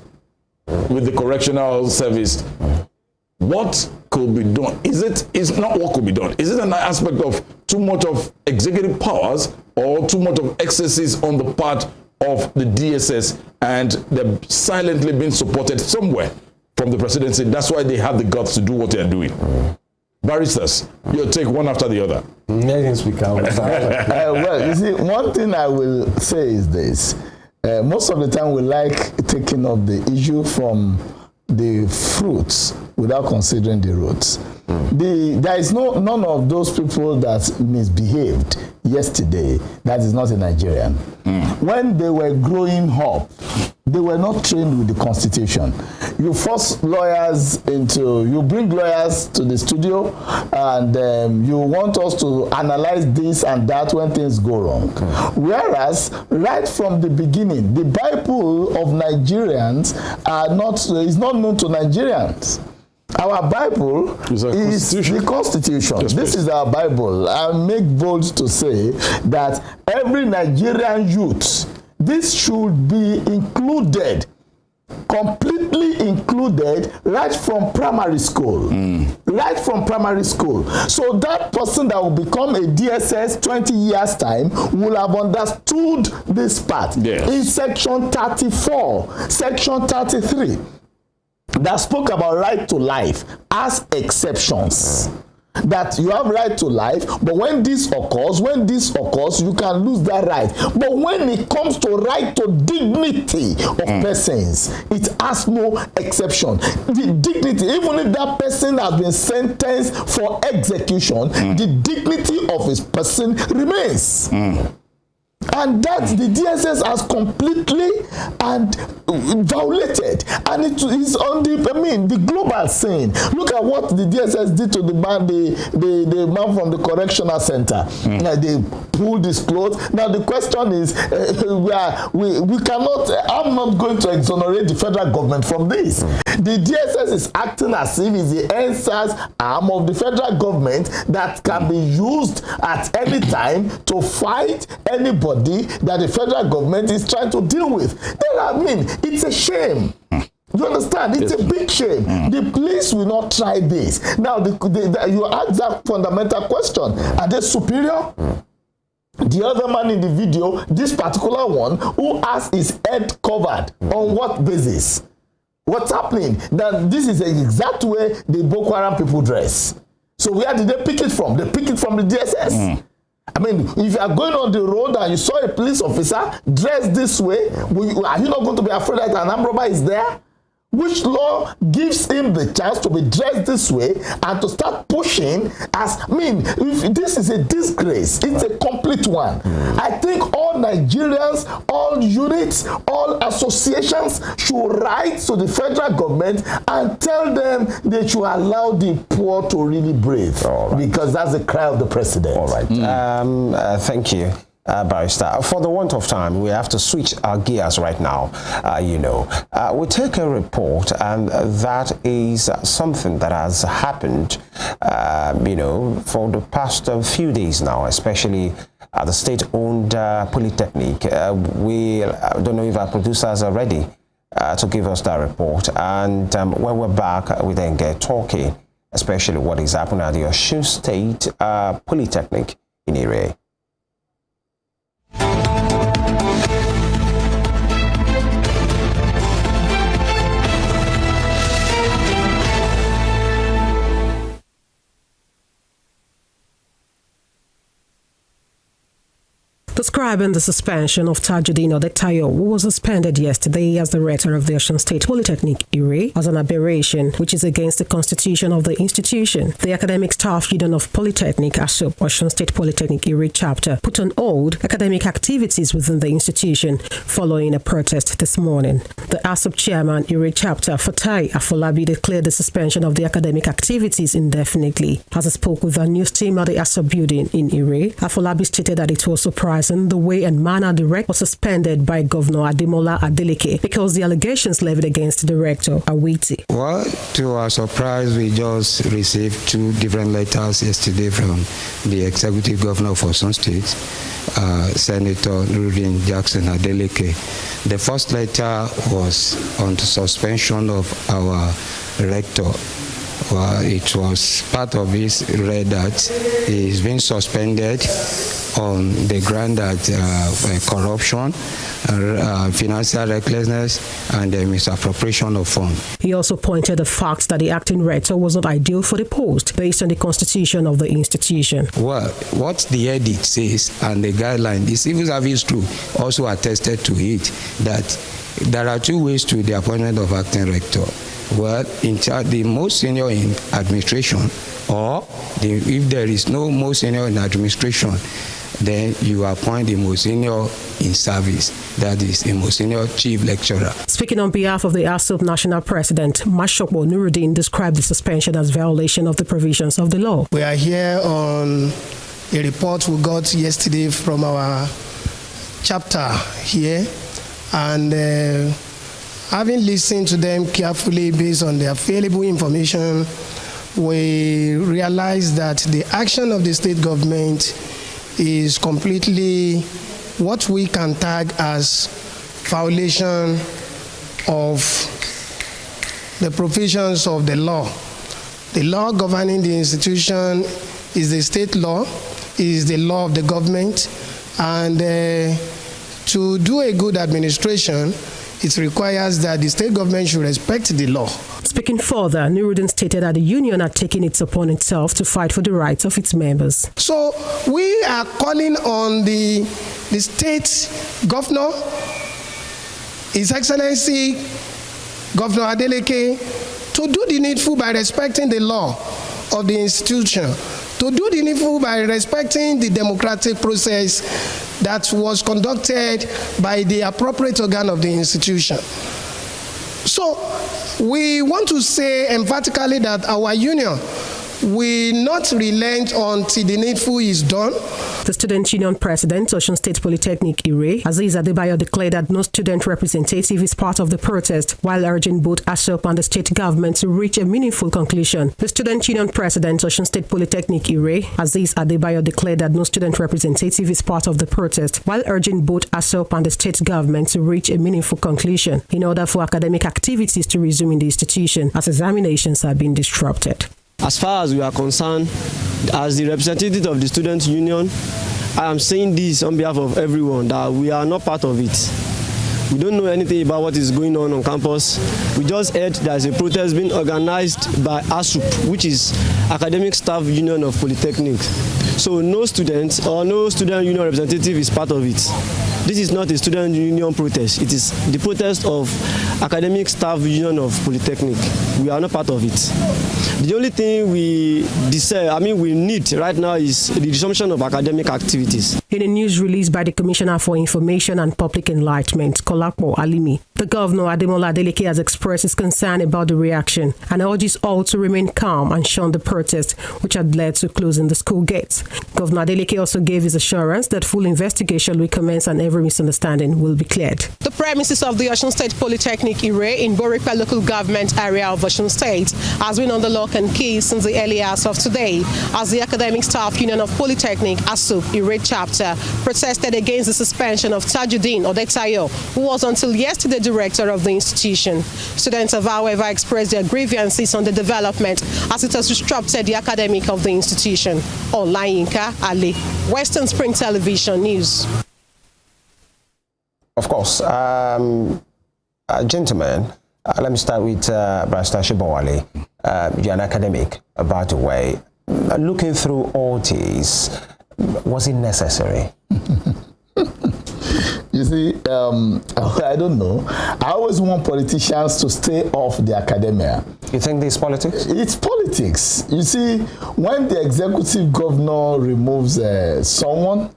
with the correctional service. What could be done? Is not what could be done. Is it an aspect of too much of executive powers or too much of excesses on the part of the DSS, and they're silently being supported somewhere from the presidency? That's why they have the guts to do what they're doing. Barristers, you'll take one after the other. Well, you see, one thing I will say is this. Most of the time we like taking up the issue from the fruits without considering the roots. There is none of those people that misbehaved yesterday that is not a Nigerian. When they were growing up, they were not trained with the Constitution. You bring lawyers to the studio, and you want us to analyze this and that when things go wrong. Whereas, right from the beginning, the Bible of Nigerians is not known to Nigerians. Our Bible is the Constitution. This is our Bible. I make bold to say that every Nigerian youth, this should be included, completely included, right from primary school. Right from primary school. So that person that will become a DSS 20 years time will have understood this part. In section 34, section 33, that spoke about right to life as exceptions. That you have right to life, but when this occurs, you can lose that right. But when it comes to right to dignity of persons, it has no exception. The dignity, even if that person has been sentenced for execution, the dignity of his person remains. And that the DSS has completely violated, and it is on the global scene. Look at what the DSS did to the man from the correctional center. They pulled his clothes. Now the question is, we cannot. I'm not going to exonerate the federal government from this. The DSS is acting as if it's the NSAS arm of the federal government that can be used at any time to fight anybody that the federal government is trying to deal with. It's a shame. You understand? It's a big shame. The police will not try this. Now, you ask that fundamental question. Are they superior? The other man in the video, this particular one, who has his head covered, on what basis? What's happening? That this is the exact way the Boko Haram people dress. So where did they pick it from? They pick it from the DSS. I mean, if you are going on the road and you saw a police officer dressed this way, are you not going to be afraid that an armed robber is there? Which law gives him the chance to be dressed this way and to start pushing if this is a disgrace, it's a complete one. I think all Nigerians, all units, all associations should write to the federal government and tell them they should allow the poor to really breathe, because that's the cry of the president. All right. Thank you. Barrister, for the want of time, we have to switch our gears right now. We take a report, and that is something that has happened, for the past few days now, especially at the state-owned Polytechnic. We don't know if our producers are ready to give us that report. And when we're back, we then get talking, especially what is happening at the Osun State Polytechnic in IRE. Describing the suspension of Tajuddin Odetayo, who was suspended yesterday as the rector of the Osun State Polytechnic IRE, as an aberration which is against the constitution of the institution, the Academic Staff Union of Polytechnic ASUP Osun State Polytechnic IRE chapter put on hold academic activities within the institution following a protest this morning. The ASUP chairman IRE chapter Fatai Afolabi declared the suspension of the academic activities indefinitely. As he spoke with a news team at the ASUP building in IRE, Afolabi stated that it was surprising the way and manner the rector was suspended by Governor Ademola Adeleke because the allegations levied against the rector are weighty. Well, to our surprise, we just received 2 different letters yesterday from the executive governor of Osun State, Senator Nuruddin Jackson Adeleke. The first letter was on the suspension of our rector. Well, it was part of his read that he's been suspended on the ground that corruption, financial recklessness, and misappropriation of funds. He also pointed the fact that the acting rector was not ideal for the post based on the constitution of the institution. Well, what the edict says and the guideline, the civil service too also attested to it, that there are 2 ways to the appointment of acting rector. Well, in charge, the most senior in administration, or if there is no most senior in administration, then you appoint the most senior in service, that is the most senior chief lecturer. Speaking on behalf of the ASUP National President, Mashopo Nuruddin described the suspension as violation of the provisions of the law. We are here on a report we got yesterday from our chapter here, and having listened to them carefully based on the available information, we realized that the action of the state government is completely what we can tag as violation of the provisions of the law. The law governing the institution is the state law, is the law of the government, and to do a good administration, it requires that the state government should respect the law. Speaking further, Nuruddin stated that the union had taken it upon itself to fight for the rights of its members. So we are calling on the state governor, His Excellency Governor Adeleke, to do the needful by respecting the law of the institution, to do the needful by respecting the democratic process that was conducted by the appropriate organ of the institution. So we want to say emphatically that our union will not relent until the needful is done. The Student Union President, Osun State Polytechnic IRE, Aziz Adebayo, declared that no student representative is part of the protest, while urging both ASUP and the state government to reach a meaningful conclusion. The Student Union President, Osun State Polytechnic IRE, Aziz Adebayo, declared that no student representative is part of the protest, while urging both ASUP and the state government to reach a meaningful conclusion in order for academic activities to resume in the institution as examinations have been disrupted. As far as we are concerned, as the representative of the student union, I am saying this on behalf of everyone, that we are not part of it. We don't know anything about what is going on campus. We just heard there is a protest being organized by ASUP, which is Academic Staff Union of Polytechnic. So no student or no student union representative is part of it. This is not a student union protest. It is the protest of Academic Staff Union of Polytechnic. We are not part of it. The only thing we need right now is the resumption of academic activities. In a news release by the Commissioner for Information and Public Enlightenment, Kolakpo Alimi, the Governor Ademola Adeleke has expressed his concern about the reaction and urges all to remain calm and shun the protest, which had led to closing the school gates. Governor Adeleke also gave his assurance that full investigation will commence and every misunderstanding will be cleared. The premises of the Osun State Polytechnic IRE in Borikpa local government area of Osun State has been on the lock and key since the early hours of today, as the Academic Staff Union of Polytechnic ASUP IRE chapter protested against the suspension of Tajuddin Odetayo, who was until yesterday director of the institution. Students have, however, expressed their grievances on the development as it has disrupted the academic of the institution. Olayinka Ali, Western Spring Television News. Of course, gentlemen, let me start with Brasta SOBOWALE. You're an academic, by the way. Looking through all these, was it necessary? You see, I don't know. I always want politicians to stay off the academia. You think this is politics? It's politics. You see, when the executive governor removes someone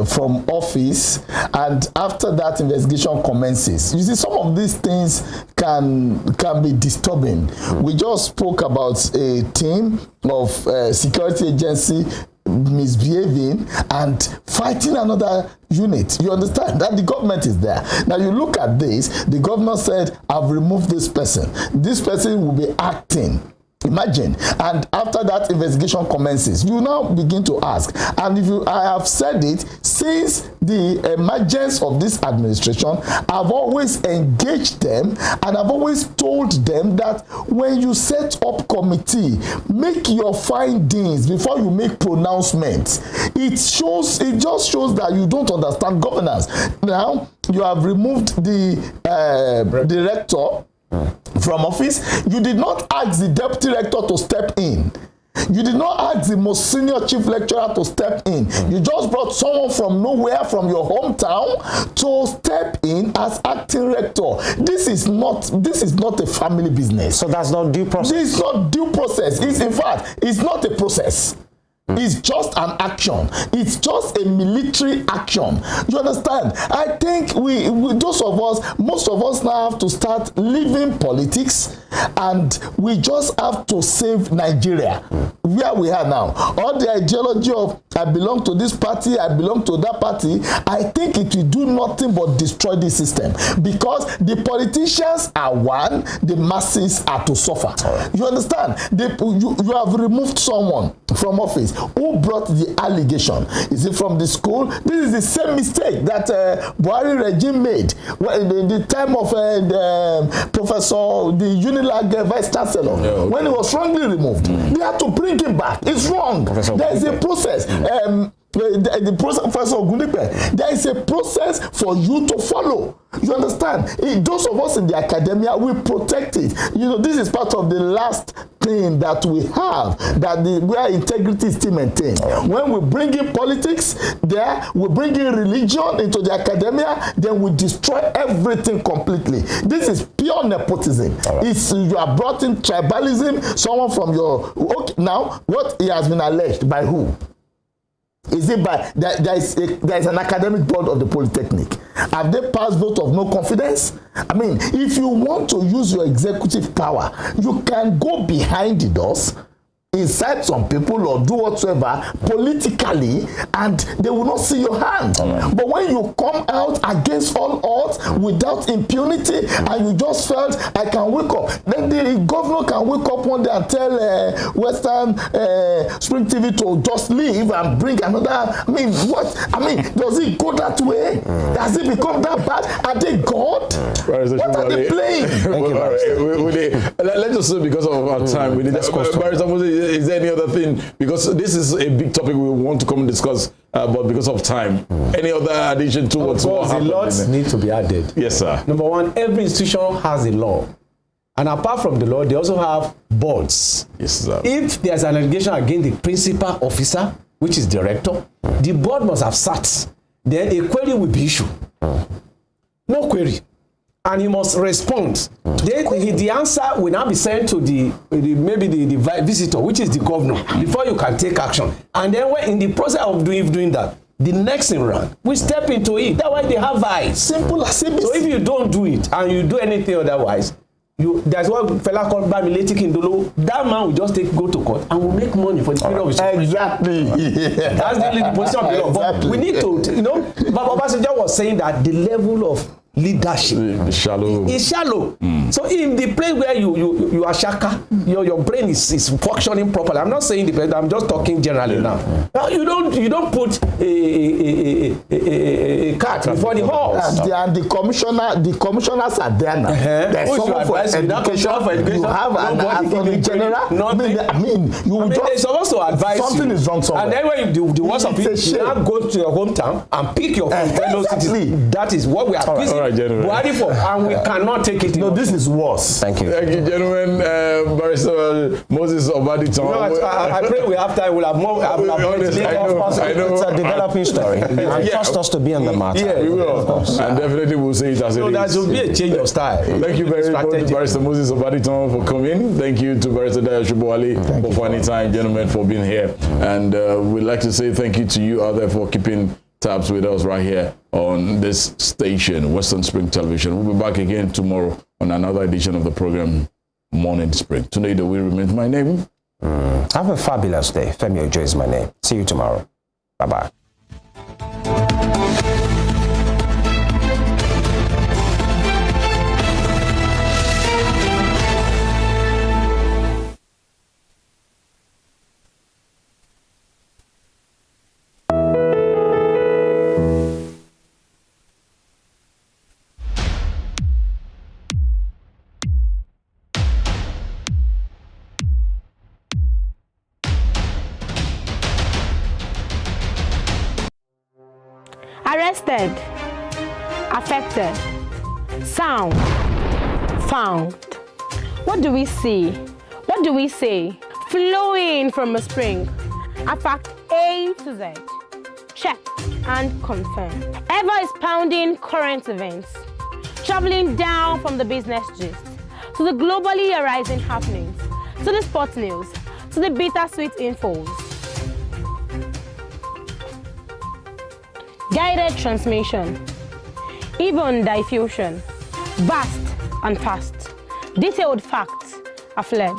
from office, and after that investigation commences, you see, some of these things can be disturbing. We just spoke about a team of security agency misbehaving and fighting another unit. You understand that the government is there. Now you look at this, the governor said, I've removed this person. This person will be acting. Imagine. And after that investigation commences, you now begin to ask. And I have said it, since the emergence of this administration, I've always engaged them and I've always told them that when you set up committee, make your findings before you make pronouncements. It just shows that you don't understand governance. Now, you have removed the rector from office. You did not ask the deputy rector to step in. You did not ask the most senior chief lecturer to step in. You just brought someone from nowhere, from your hometown, to step in as acting rector. This is not a family business. So that's not due process. This is not due process. In fact, it's not a process. It's just an action. It's just a military action. You understand? I think most of us now have to start leaving politics, and we just have to save Nigeria where we are now. All the ideology of I belong to this party, I belong to that party, I think it will do nothing but destroy the system, because the politicians are one, the masses are to suffer. You understand? You have removed someone from office. Who brought the allegation? Is it from the school? This is the same mistake that Buhari regime made in the time of the Unilag Vice Chancellor, when he was wrongly removed. They had to bring him back. It's wrong. There is a process. The process, Professor Ogundipe, there is a process for you to follow. You understand? Those of us in the academia, we protect it. You know, this is part of the last thing that we have, where integrity is still maintained. When we bring in politics there, we bring in religion into the academia, then we destroy everything completely. This is pure nepotism. You are brought in tribalism, someone from your... Okay, now, what he has been alleged, by who? Is it by there is an academic board of the Polytechnic? Have they passed vote of no confidence? I mean, if you want to use your executive power, you can go behind the doors, incite some people or do whatsoever politically, and they will not see your hand. But when you come out against all odds without impunity, and you just felt I can wake up, then the governor can wake up one day and tell Western Spring TV to just leave and bring another. I mean, what? I mean, does it go that way? Does it become that bad? Are they God? What are they playing? Let's just say, because of our time, we need to is there any other thing? Because this is a big topic we want to come and discuss, but because of time, any other addition to what's happening? A lot need to be added. Yes, sir. Number one, every institution has a law. And apart from the law, they also have boards. Yes, sir. If there's an allegation against the principal officer, which is the rector, the board must have sat. Then a query will be issued. No query. And he must respond. Then the answer will now be sent to maybe the visitor, which is the governor, before you can take action. And then when in the process of doing that, the next in rank, we step into it. That's why they have eyes. Simple as simple. So if you don't do it and you do anything otherwise, that's what fella called Bamileti Kindolo. That man will just go to court and will make money for the period of his Exactly. That's the position of the law. Exactly. But we need to, Baba Obasanjo was saying that the level of leadership is shallow. It's shallow. So in the place where you are shaka, your brain is functioning properly. I'm not saying the president, I'm just talking generally now. Now you don't put a cart before the horse. And the commissioners are there now. There's someone for education. You have an attorney general. I mean, they're supposed to advise something you. Is wrong somewhere. And then when you do the worst of it, you now go to your hometown and pick your fellow citizens. That is what we are busy Buhari for, and we cannot take it. No, this is worse. Thank you. Thank you, gentlemen. gentlemen, Barrister Moses Obaditan. I pray we have time. We'll have more. I know. It's a developing story. I trust us to be on the matter. Yeah, we will. And definitely we'll say it as it is. That will be a change of style. Thank you very much, Barrister Moses Obaditan, for coming. Thank you to Barrister SOBOWALE for finding time, gentlemen, for being here. And we'd like to say thank you to you out there for keeping tabs with us right here on this station, Western Spring Television. We'll be back again tomorrow on another edition of the program, Morning Spring. TUNDE IDOWU remains my name. Have a fabulous day. FEMI Ojo is my name. See you tomorrow. Bye-bye. Arrested, affected, sound, found. What do we see? What do we say? Flowing from a spring. A fact A to Z. Check and confirm. Ever expounding current events. Traveling down from the business gist to the globally arising happenings, to the sports news, to the bittersweet infos. Guided transmission, even diffusion, vast and fast, detailed facts are fled.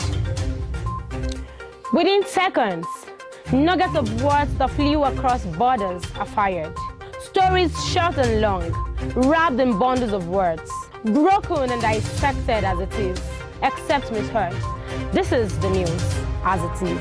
Within seconds, nuggets of words that flew across borders are fired. Stories short and long, wrapped in bundles of words, broken and dissected as it is, except misheard. This is the news as it is.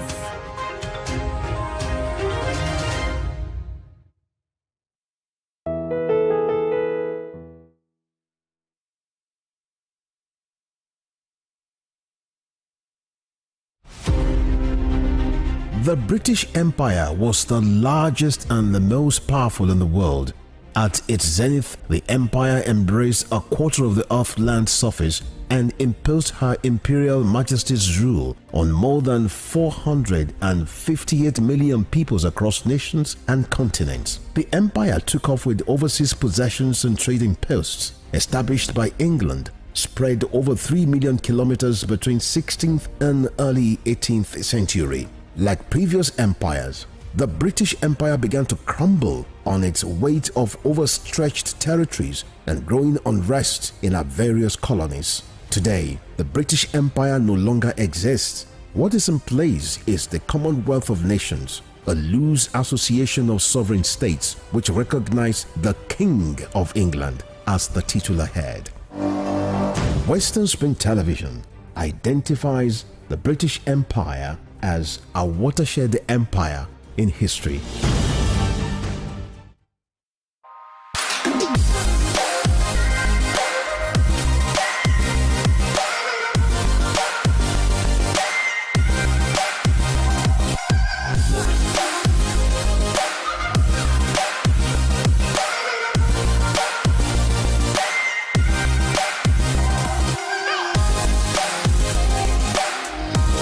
The British Empire was the largest and the most powerful in the world. At its zenith, the empire embraced a quarter of the Earth's land surface and imposed her imperial majesty's rule on more than 458 million peoples across nations and continents. The empire took off with overseas possessions and trading posts established by England, spread over 3 million kilometers between 16th and early 18th century. Like previous empires, the British Empire began to crumble on its weight of overstretched territories and growing unrest in our various colonies. Today, the British Empire no longer exists. What is in place is the Commonwealth of Nations, a loose association of sovereign states which recognize the King of England as the titular head. Western Spring Television identifies the British Empire as a watershed empire in history.